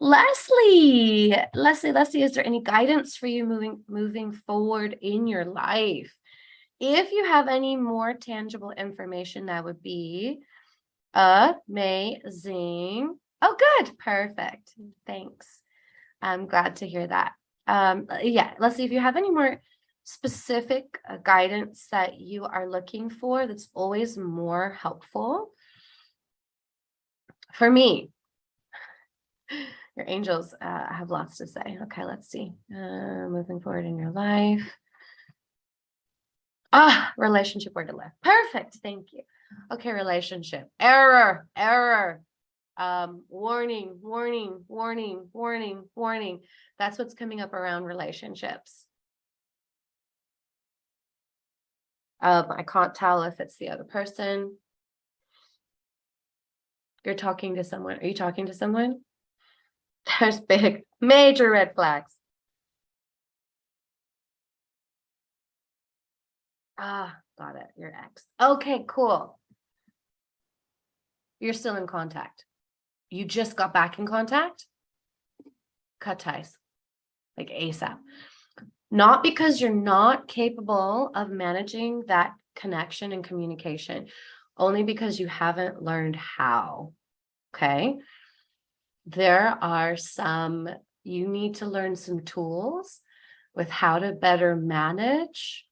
Leslie, is there any guidance for you moving forward in your life? If you have any more tangible information, that would be amazing. Oh, good. Perfect. Thanks. I'm glad to hear that. Yeah, Leslie, if you have any more specific guidance that you are looking for, that's always more helpful. For me, your angels have lots to say. Okay, let's see. Moving forward in your life. Relationship, where to live. Perfect. Thank you. Okay, relationship. Error. Warning. That's what's coming up around relationships. I can't tell if it's the other person. You're talking to someone. Are you talking to someone? There's big, major red flags. Got it. Your ex. Okay, cool. You're still in contact. You just got back in contact? Cut ties. Like ASAP. Not because you're not capable of managing that connection and communication, only because you haven't learned how. Okay. You need to learn some tools with how to better manage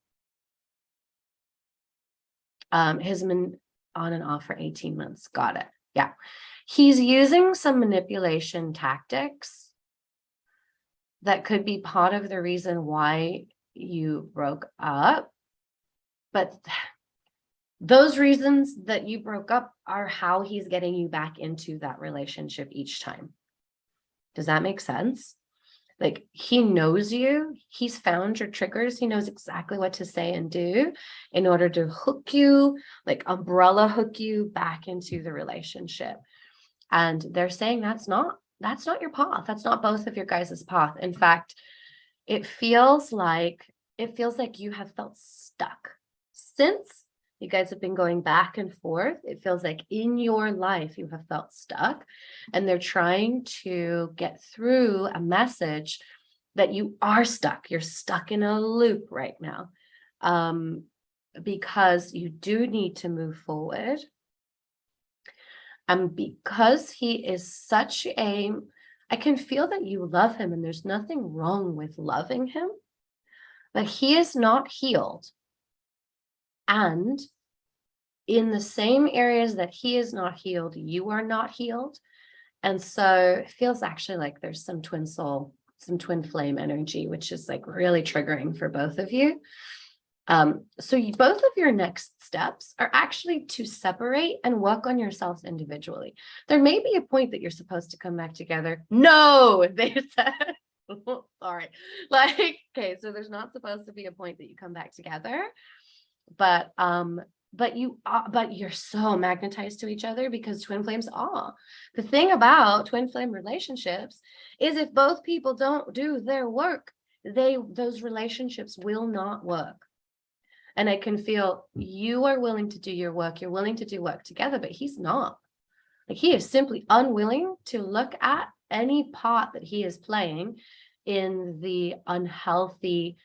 his on and off for 18 months. Got it. Yeah. He's using some manipulation tactics that could be part of the reason why you broke up. But those reasons that you broke up are how he's getting you back into that relationship each time. Does that make sense? Like, he knows you, he's found your triggers, he knows exactly what to say and do in order to hook you, like umbrella hook you back into the relationship. And they're saying that's not your path. That's not both of your guys' path. In fact, it feels like you have felt stuck since you guys have been going back and forth. It feels like in your life you have felt stuck, and they're trying to get through a message that you are stuck. You're stuck in a loop right now, because you do need to move forward. And because he is I can feel that you love him, and there's nothing wrong with loving him, but he is not healed. And in the same areas that he is not healed, you are not healed. And so it feels actually like there's some twin soul, some twin flame energy, which is like really triggering for both of you. So both of your next steps are actually to separate and work on yourselves individually. There may be a point that you're supposed to come back together. No, they said, sorry. Like, okay, so there's not supposed to be a point that you come back together, but you're so magnetized to each other because twin flames are. The thing about twin flame relationships is if both people don't do their work, those relationships will not work. And I can feel you are willing to do your work. You're willing to do work together, but he's not. Like, he is simply unwilling to look at any part that he is playing in the unhealthy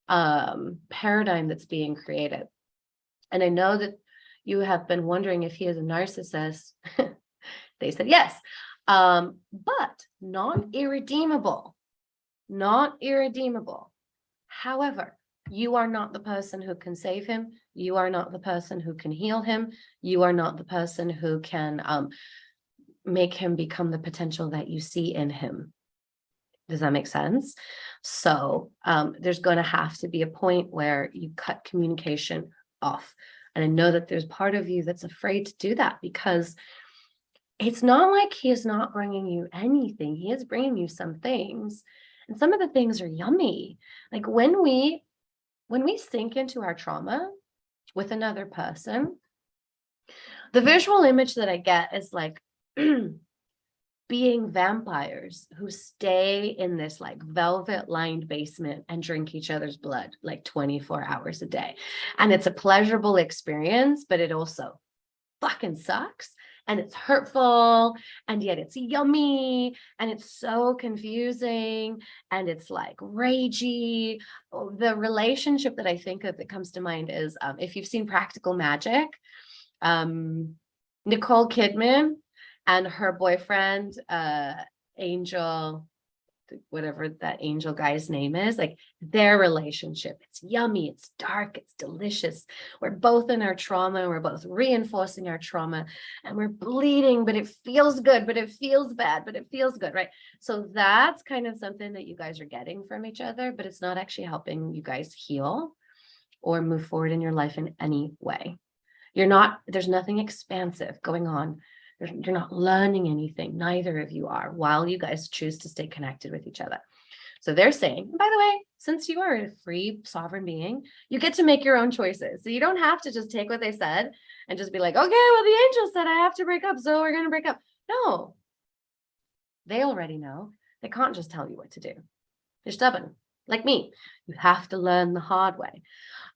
paradigm that's being created. And I know that you have been wondering if he is a narcissist. They said yes, but not irredeemable. Not irredeemable. However, you are not the person who can save him. You are not the person who can heal him. You are not the person who can make him become the potential that you see in him. Does that make sense? So there's going to have to be a point where you cut communication off. And I know that there's part of you that's afraid to do that, because it's not like he is not bringing you anything. He is bringing you some things, and some of the things are yummy. Like when we sink into our trauma with another person, the visual image that I get is like being vampires who stay in this like velvet lined basement and drink each other's blood like 24 hours a day. And it's a pleasurable experience, but it also fucking sucks. And it's hurtful, and yet it's yummy, and it's so confusing, and it's like ragey. The relationship that I think of that comes to mind is if you've seen Practical Magic, Nicole Kidman and her boyfriend, Angel, whatever that angel guy's name is, like their relationship, it's yummy, it's dark, it's delicious. We're both in our trauma, we're both reinforcing our trauma, and we're bleeding, but it feels good, but it feels bad, but it feels good, right? So that's kind of something that you guys are getting from each other, but it's not actually helping you guys heal or move forward in your life in any way. There's nothing expansive going on. You're not learning anything. Neither of you are, while you guys choose to stay connected with each other. So they're saying, by the way, since you are a free sovereign being, you get to make your own choices. So you don't have to just take what they said and just be like, okay, well, the angel said I have to break up, so we're going to break up. No, they already know. They can't just tell you what to do. They're stubborn, like me. You have to learn the hard way.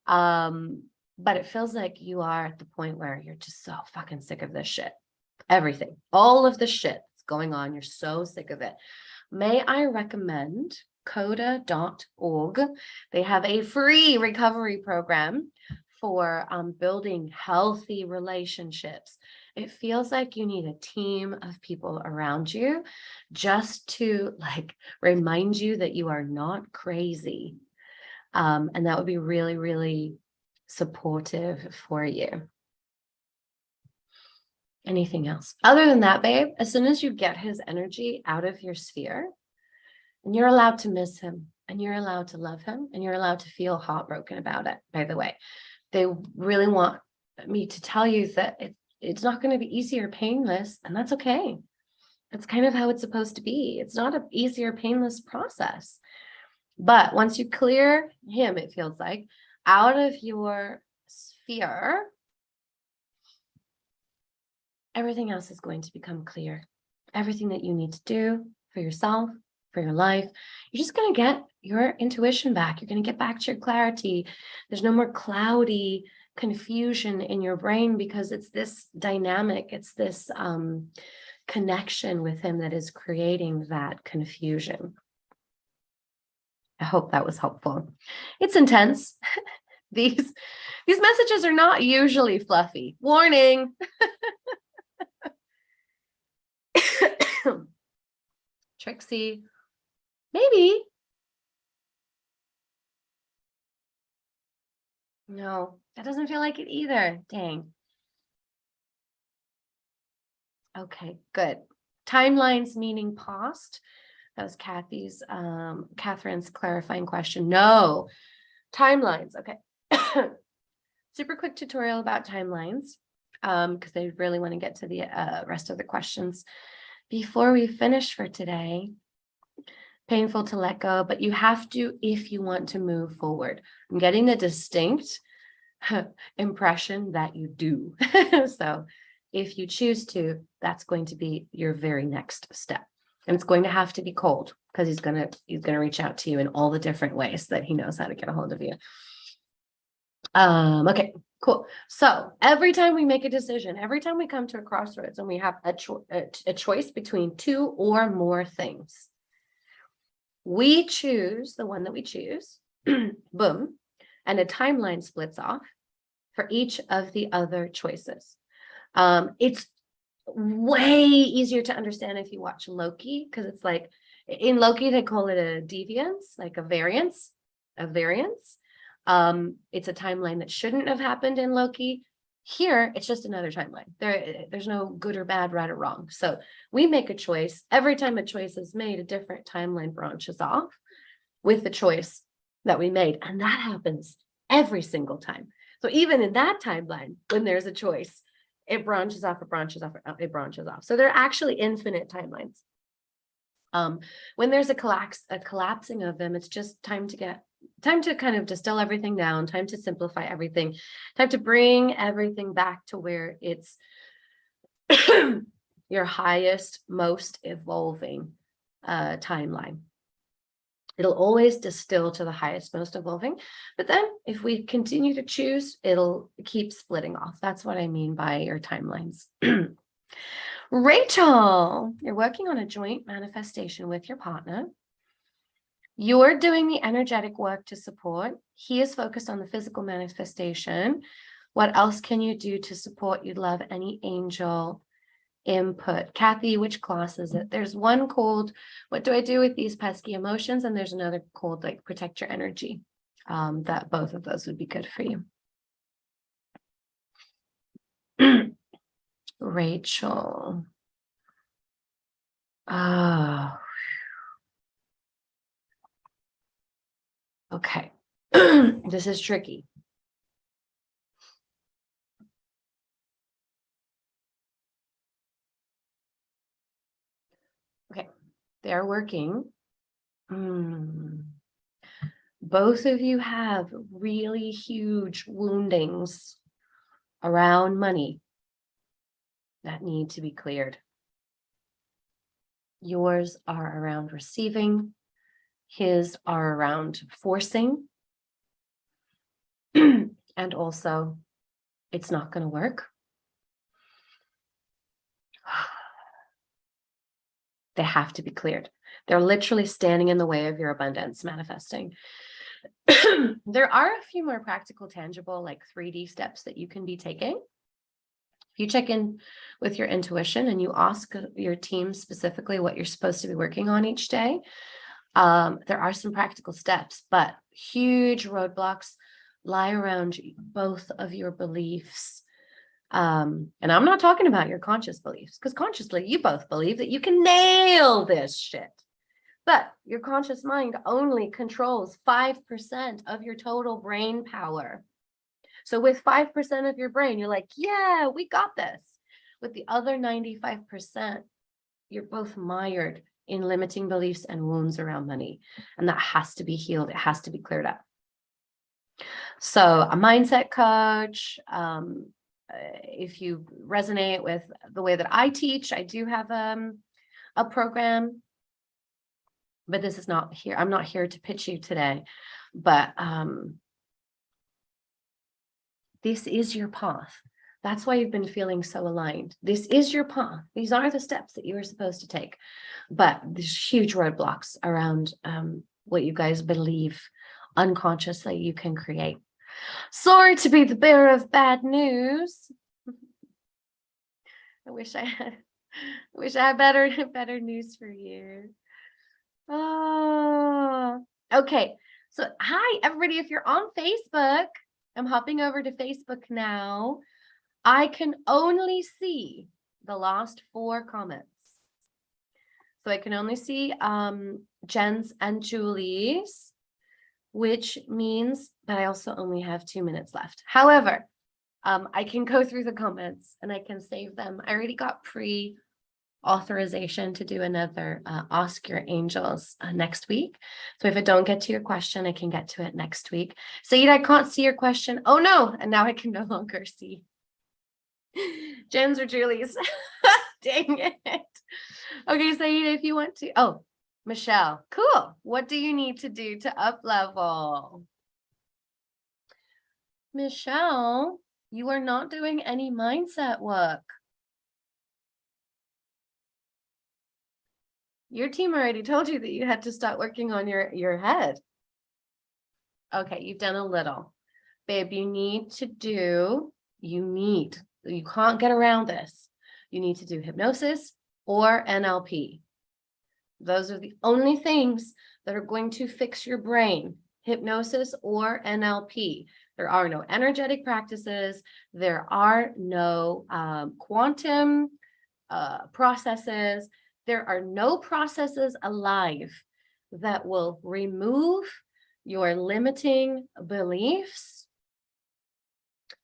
But it feels like you are at the point where you're just so fucking sick of this shit. Everything, all of the shit that's going on, you're so sick of it. May I recommend coda.org. They have a free recovery program for building healthy relationships. It feels like you need a team of people around you just to like remind you that you are not crazy. And that would be really, really supportive for you. Anything else? Other than that, babe, as soon as you get his energy out of your sphere, and you're allowed to miss him, and you're allowed to love him, and you're allowed to feel heartbroken about it, by the way. They really want me to tell you that it's not going to be easy or painless, and that's okay. That's kind of how it's supposed to be. It's not an easy or painless process. But once you clear him, it feels like, out of your sphere, everything else is going to become clear. Everything that you need to do for yourself, for your life, you're just going to get your intuition back. You're going to get back to your clarity. There's no more cloudy confusion in your brain because it's this dynamic, it's this connection with him that is creating that confusion. I hope that was helpful. It's intense. These messages are not usually fluffy. Warning. Trixie, maybe. No, that doesn't feel like it either. Dang. Okay, good. Timelines meaning past. That was Catherine's clarifying question. No, timelines. Okay. Super quick tutorial about timelines because they really want to get to the rest of the questions. Before we finish for today, painful to let go, but you have to if you want to move forward. I'm getting the distinct impression that you do. So if you choose to, that's going to be your very next step. And it's going to have to be cold because he's gonna reach out to you in all the different ways that he knows how to get a hold of you. Okay, cool. So every time we make a decision, every time we come to a crossroads and we have a choice between two or more things, we choose the one that we choose, boom, and a timeline splits off for each of the other choices. It's way easier to understand if you watch Loki, because it's like in Loki, they call it a deviance, like a variance. It's a timeline that shouldn't have happened in Loki. Here, it's just another timeline. There's no good or bad, right or wrong. So we make a choice. Every time a choice is made, a different timeline branches off with the choice that we made. And that happens every single time. So even in that timeline, when there's a choice, it branches off, it branches off, it branches off. So they're actually infinite timelines. When there's a collapsing of them, it's just time to kind of distill everything down, time to simplify everything, time to bring everything back to where it's your highest, most evolving timeline. It'll always distill to the highest, most evolving. But then if we continue to choose, it'll keep splitting off. That's what I mean by your timelines. Rachel, you're working on a joint manifestation with your partner. You're doing the energetic work to support. He is focused on the physical manifestation. What else can you do to support? You'd love any angel input. Kathy, which class is it? There's one called What Do I Do with These Pesky Emotions? And there's another called like Protect Your Energy. That both of those would be good for you. Rachel. Oh. Okay. This is tricky. Okay. They're working. Both of you have really huge woundings around money that need to be cleared. Yours are around receiving. His are around forcing. And also, it's not going to work. They have to be cleared. They're literally standing in the way of your abundance manifesting. There are a few more practical, tangible, like 3D steps that you can be taking. If you check in with your intuition and you ask your team specifically what you're supposed to be working on each day, there are some practical steps, but huge roadblocks lie around both of your beliefs. And I'm not talking about your conscious beliefs, because consciously you both believe that you can nail this shit. But your conscious mind only controls 5% of your total brain power. So with 5% of your brain, you're like, yeah, we got this. With the other 95%, you're both mired in limiting beliefs and wounds around money. And that has to be healed. It has to be cleared up. So a mindset coach, if you resonate with the way that I teach, I do have a program, but this is not here. I'm not here to pitch you today, but this is your path. That's why you've been feeling so aligned. This is your path. These are the steps that you are supposed to take. But there's huge roadblocks around what you guys believe unconsciously you can create. Sorry to be the bearer of bad news. I wish I had better news for you. Oh, okay. So hi everybody. If you're on Facebook, I'm hopping over to Facebook now. I can only see the last 4 comments. So I can only see Jen's and Julie's, which means that I also only have 2 minutes left. However, I can go through the comments and I can save them. I already got pre-authorization to do another Ask Your Angels next week. So if I don't get to your question, I can get to it next week. Saeed, I can't see your question. Oh no, and now I can no longer see Jen's or Julie's. Dang it. Okay, Saeed, if you want to. Oh, Michelle, cool. What do you need to do to up level? Michelle, you are not doing any mindset work. Your team already told you that you had to start working on your head. Okay, you've done a little. Babe, you can't get around this. You need to do hypnosis or NLP. Those are the only things that are going to fix your brain, hypnosis or NLP. There are no energetic practices. There are no quantum processes. There are no processes alive that will remove your limiting beliefs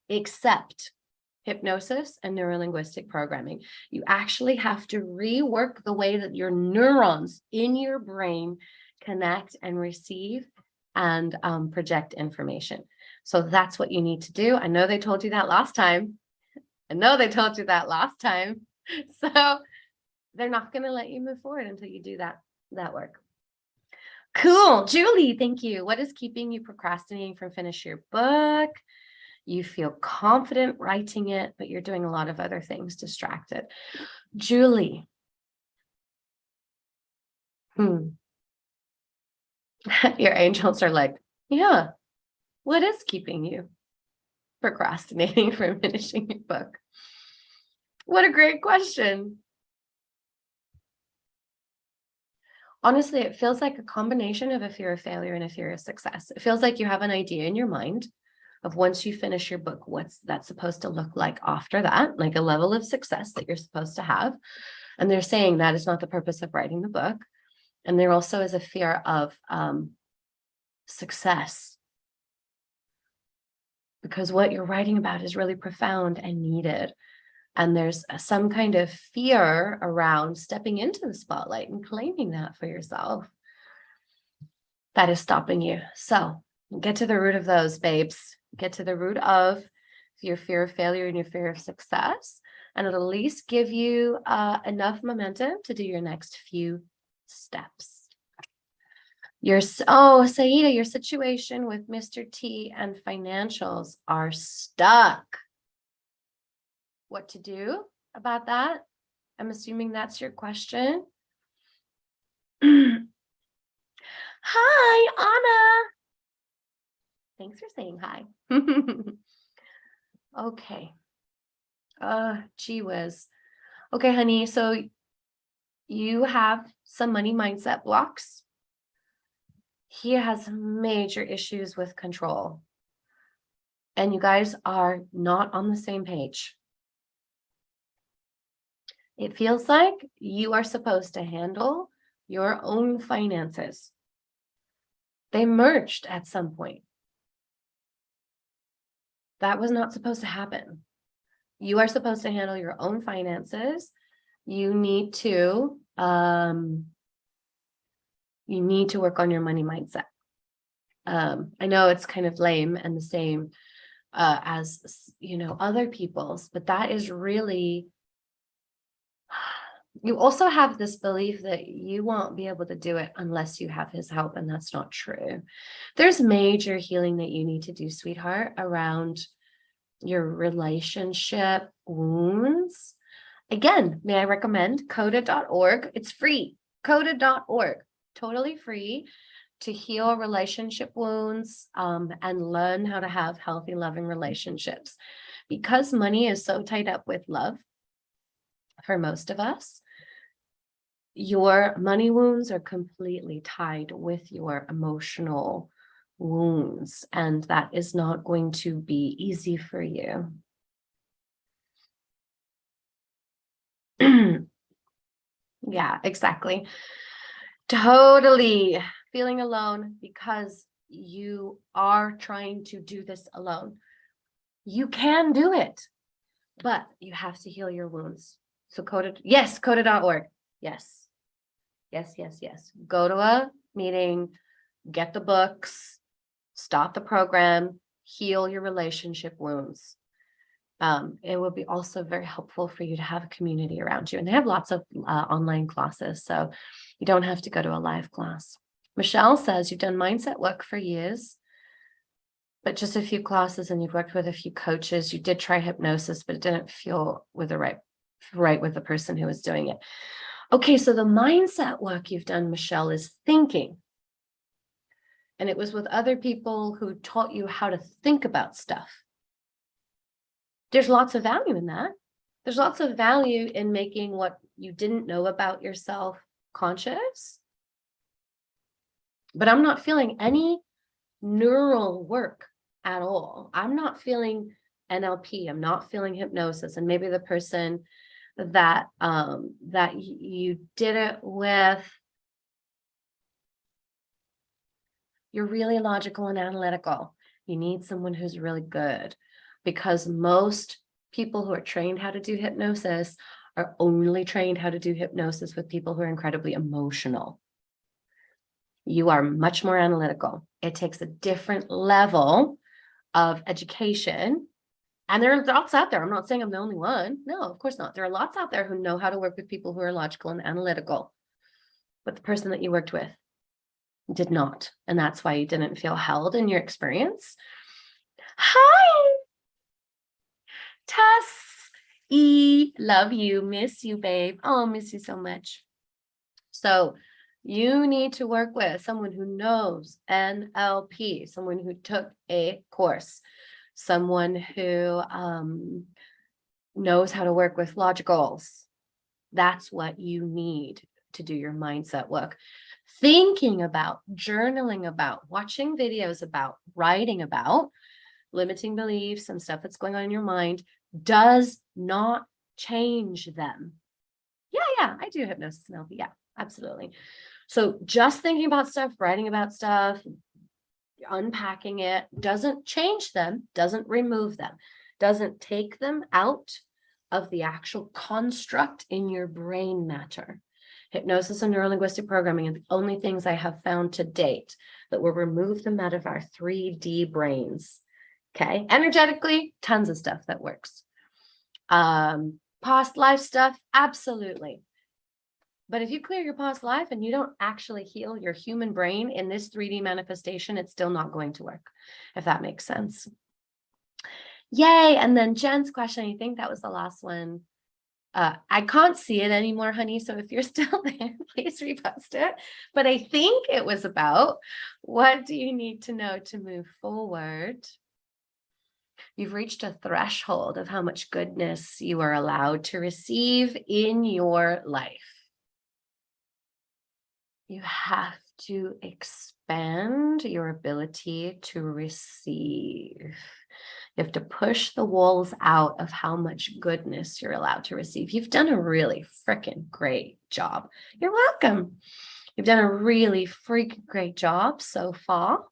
except hypnosis and neurolinguistic programming. You actually have to rework the way that your neurons in your brain connect and receive and project information. So that's what you need to do. I know they told you that last time. So they're not going to let you move forward until you do that work. Cool. Julie, thank you. What is keeping you procrastinating from finishing your book? You feel confident writing it, but you're doing a lot of other things distracted. Julie. Your angels are like, yeah, what is keeping you procrastinating from finishing your book? What a great question. Honestly, it feels like a combination of a fear of failure and a fear of success. It feels like you have an idea in your mind of once you finish your book, what's that supposed to look like after that, like a level of success that you're supposed to have. And they're saying that is not the purpose of writing the book. And there also is a fear of success, because what you're writing about is really profound and needed. And there's some kind of fear around stepping into the spotlight and claiming that for yourself that is stopping you. So get to the root of those, babes. Get to the root of your fear of failure and your fear of success. And it'll at least give you enough momentum to do your next few steps. Saida, your situation with Mr. T and financials are stuck. What to do about that? I'm assuming that's your question. Hi, Anna. Thanks for saying hi. Okay. Gee whiz. Okay, honey. So you have some money mindset blocks. He has major issues with control. And you guys are not on the same page. It feels like you are supposed to handle your own finances. They merged at some point. That was not supposed to happen. You are supposed to handle your own finances. You need to work on your money mindset. I know it's kind of lame and the same as other people's, but that is really, you also have this belief that you won't be able to do it unless you have his help, and that's not true. There's major healing that you need to do, sweetheart, around your relationship wounds. Again, may I recommend coda.org? It's free. Coda.org, totally free, to heal relationship wounds and learn how to have healthy, loving relationships. Because money is so tied up with love for most of us, your money wounds are completely tied with your emotional wounds, and that is not going to be easy for you. Yeah, exactly. Totally feeling alone because you are trying to do this alone. You can do it, but you have to heal your wounds. So coda.org. Yes. Go to a meeting, get the books, start the program, heal your relationship wounds. It would be also very helpful for you to have a community around you. And they have lots of online classes, so you don't have to go to a live class. Michelle says you've done mindset work for years, but just a few classes, and you've worked with a few coaches. You did try hypnosis, but it didn't feel with the right with the person who was doing it. Okay, so the mindset work you've done, Michelle, is thinking. And it was with other people who taught you how to think about stuff. There's lots of value in that. There's lots of value in making what you didn't know about yourself conscious. But I'm not feeling any neural work at all. I'm not feeling NLP. I'm not feeling hypnosis. And maybe the person that you did it with, you're really logical and analytical. You need someone who's really good, because most people who are trained how to do hypnosis are only trained how to do hypnosis with people who are incredibly emotional. You are much more analytical. It takes a different level of education. And there are lots out there. I'm not saying I'm the only one. No, of course not. There are lots out there who know how to work with people who are logical and analytical. But the person that you worked with did not. And that's why you didn't feel held in your experience. Hi, Tess. Love you. Miss you, babe. Oh, miss you so much. So you need to work with someone who knows NLP, someone who took a course, someone who knows how to work with logicals. That's what you need to do your mindset work. Thinking about, journaling about, watching videos about, writing about, limiting beliefs and stuff that's going on in your mind does not change them. Yeah, I do hypnosis and NLP. Yeah, absolutely. So just thinking about stuff, writing about stuff, unpacking it doesn't change them, doesn't remove them, doesn't take them out of the actual construct in your brain matter. Hypnosis and neurolinguistic programming are the only things I have found to date that will remove them out of our 3D brains. Okay, energetically, tons of stuff that works. Past life stuff, absolutely. But if you clear your past life and you don't actually heal your human brain in this 3D manifestation, it's still not going to work, if that makes sense. Yay. And then Jen's question, I think that was the last one. I can't see it anymore, honey. So if you're still there, please repost it. But I think it was about, what do you need to know to move forward? You've reached a threshold of how much goodness you are allowed to receive in your life. You have to expand your ability to receive. You have to push the walls out of how much goodness you're allowed to receive. You've done a really freaking great job. You're welcome. You've done a really freaking great job so far.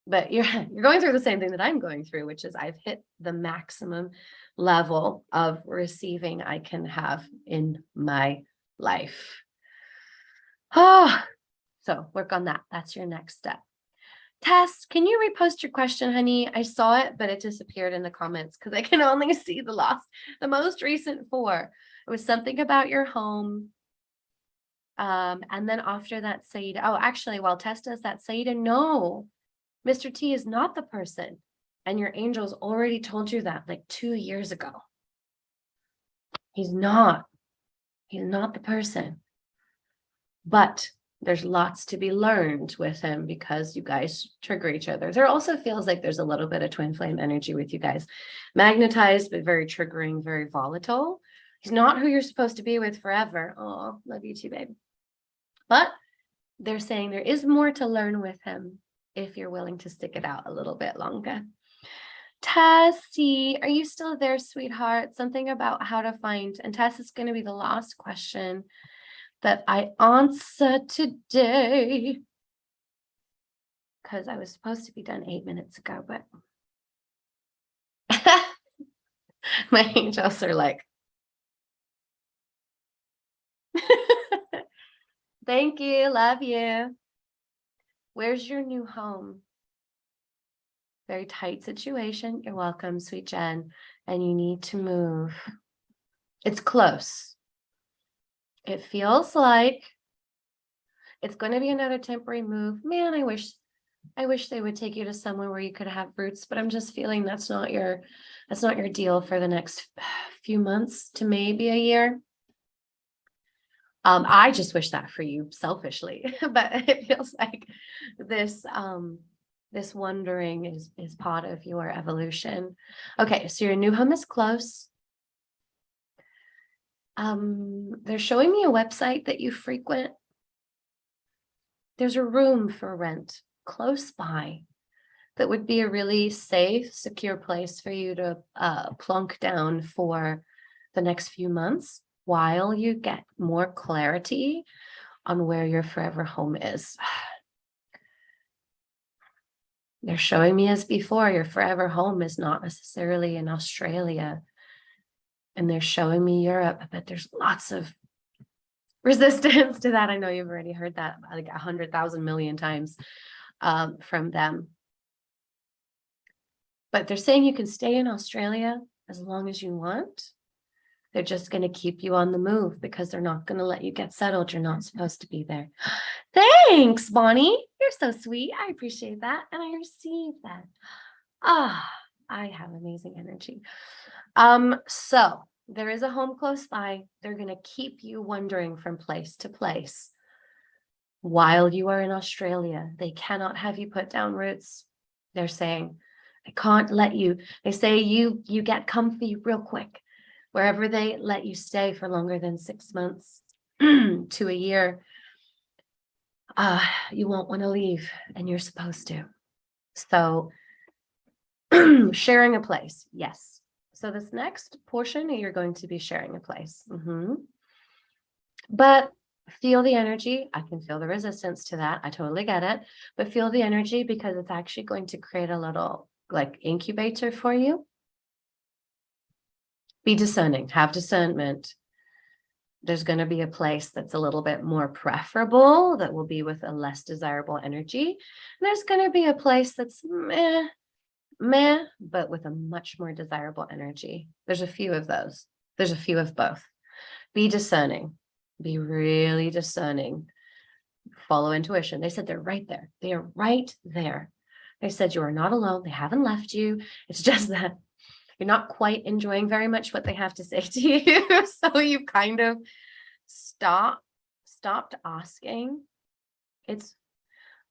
But you're going through the same thing that I'm going through, which is I've hit the maximum level of receiving I can have in my life. Oh, so work on that. That's your next step. Tess, can you repost your question, honey? I saw it, but it disappeared in the comments because I can only see the most recent 4. It was something about your home. And then after that, Saida. Oh, actually, while Tess does that, Saida, no, Mr. T is not the person. And your angels already told you that like 2 years ago. He's not the person. But there's lots to be learned with him because you guys trigger each other. There also feels like there's a little bit of twin flame energy with you guys. Magnetized, but very triggering, very volatile. He's not who you're supposed to be with forever. Oh, love you too, babe. But they're saying there is more to learn with him if you're willing to stick it out a little bit longer. Tessie, are you still there, sweetheart? Something about how to find, and Tess is going to be the last question that I answer today, because I was supposed to be done 8 minutes ago, but my angels are like, thank you, love you. Where's your new home? Very tight situation. You're welcome, sweet Jen. And you need to move. It's close. It feels like it's going to be another temporary move. Man, I wish they would take you to somewhere where you could have roots, but I'm just feeling that's not your deal for the next few months to maybe a year. I just wish that for you selfishly, but it feels like this wandering is part of your evolution. Okay, so your new home is close. They're showing me a website that you frequent. There's a room for rent close by that would be a really safe, secure place for you to plunk down for the next few months while you get more clarity on where your forever home is. They're showing me as before, your forever home is not necessarily in Australia. And they're showing me Europe, but there's lots of resistance to that. I know you've already heard that like 100,000 million times from them. But they're saying you can stay in Australia as long as you want. They're just going to keep you on the move because they're not going to let you get settled. You're not supposed to be there. Thanks, Bonnie. You're so sweet. I appreciate that. And I receive that. I have amazing energy. So there is a home close by. They're going to keep you wandering from place to place while you are in Australia. They cannot have you put down roots. They're saying, I can't let you. They say you get comfy real quick. Wherever they let you stay for longer than 6 months to a year, you won't want to leave, and you're supposed to. So sharing a place, yes. So this next portion, you're going to be sharing a place. But feel the energy. I can feel the resistance to that. I totally get it. But feel the energy because it's actually going to create a little like incubator for you. Be discerning, have discernment. There's going to be a place that's a little bit more preferable, that will be with a less desirable energy. There's going to be a place that's meh, but with a much more desirable energy. There's a few of those. There's a few of both. Be discerning. Be really discerning. Follow intuition. They said they're right there. They are right there. They said you are not alone. They haven't left you. It's just that you're not quite enjoying very much what they have to say to you. So you kind of stopped asking.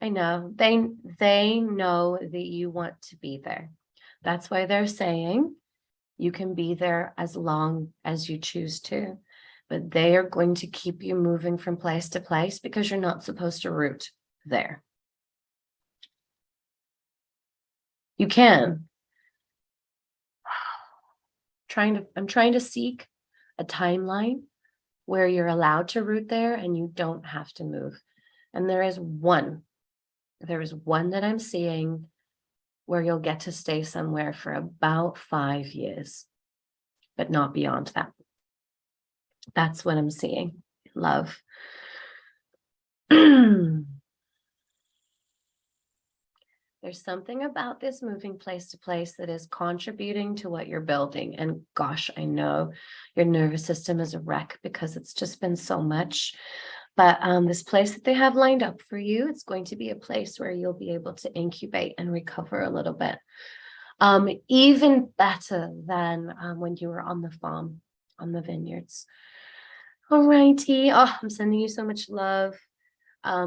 I know they know that you want to be there. That's why they're saying you can be there as long as you choose to, but they are going to keep you moving from place to place because you're not supposed to root there. You can. I'm trying to seek a timeline where you're allowed to root there and you don't have to move. And there is one that I'm seeing where you'll get to stay somewhere for about 5 years, but not beyond that. That's what I'm seeing, love. There's something about this moving place to place that is contributing to what you're building. And gosh, I know your nervous system is a wreck because it's just been so much. But this place that they have lined up for you, it's going to be a place where you'll be able to incubate and recover a little bit. Even better than when you were on the farm, on the vineyards. All righty. Oh, I'm sending you so much love.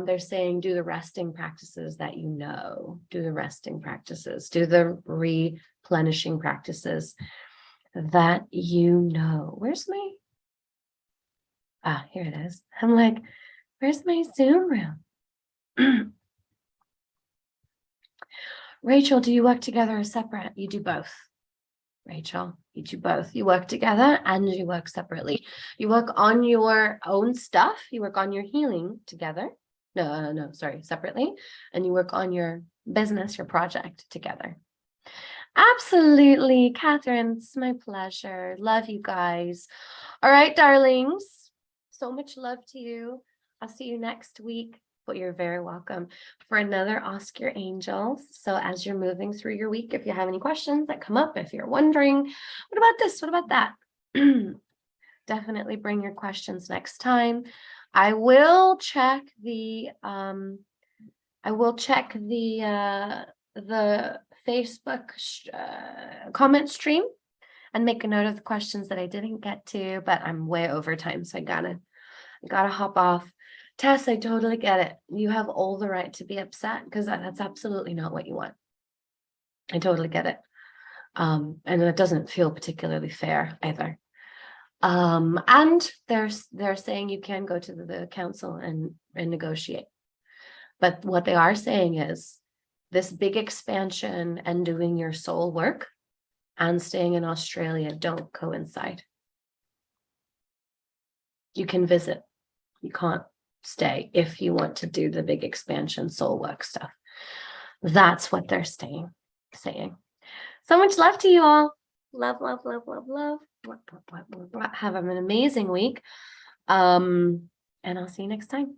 They're saying do the resting practices that you know. Do the resting practices. Do the replenishing practices that you know. Where's my... Ah, here it is. I'm like, where's my Zoom room? Rachel, do you work together or separate? You do both. Rachel, you do both. You work together and you work separately. You work on your own stuff. You work on your healing together. No, sorry, separately. And you work on your business, your project together. Absolutely, Catherine. It's my pleasure. Love you guys. All right, darlings. So much love to you. I'll see you next week. But you're very welcome for another Ask Your Angels. So as you're moving through your week, if you have any questions that come up, if you're wondering, what about this? What about that? Definitely bring your questions next time. I will check the Facebook comment stream and make a note of the questions that I didn't get to, but I'm way over time, so I gotta hop off. Tess, I totally get it. You have all the right to be upset because that's absolutely not what you want. I totally get it. And it doesn't feel particularly fair either. And they're saying you can go to the council and negotiate. But what they are saying is this big expansion and doing your soul work and staying in Australia don't coincide. You can visit. You can't stay if you want to do the big expansion soul work stuff. That's what they're saying. So much love to you all. Love. Have an amazing week. And I'll see you next time.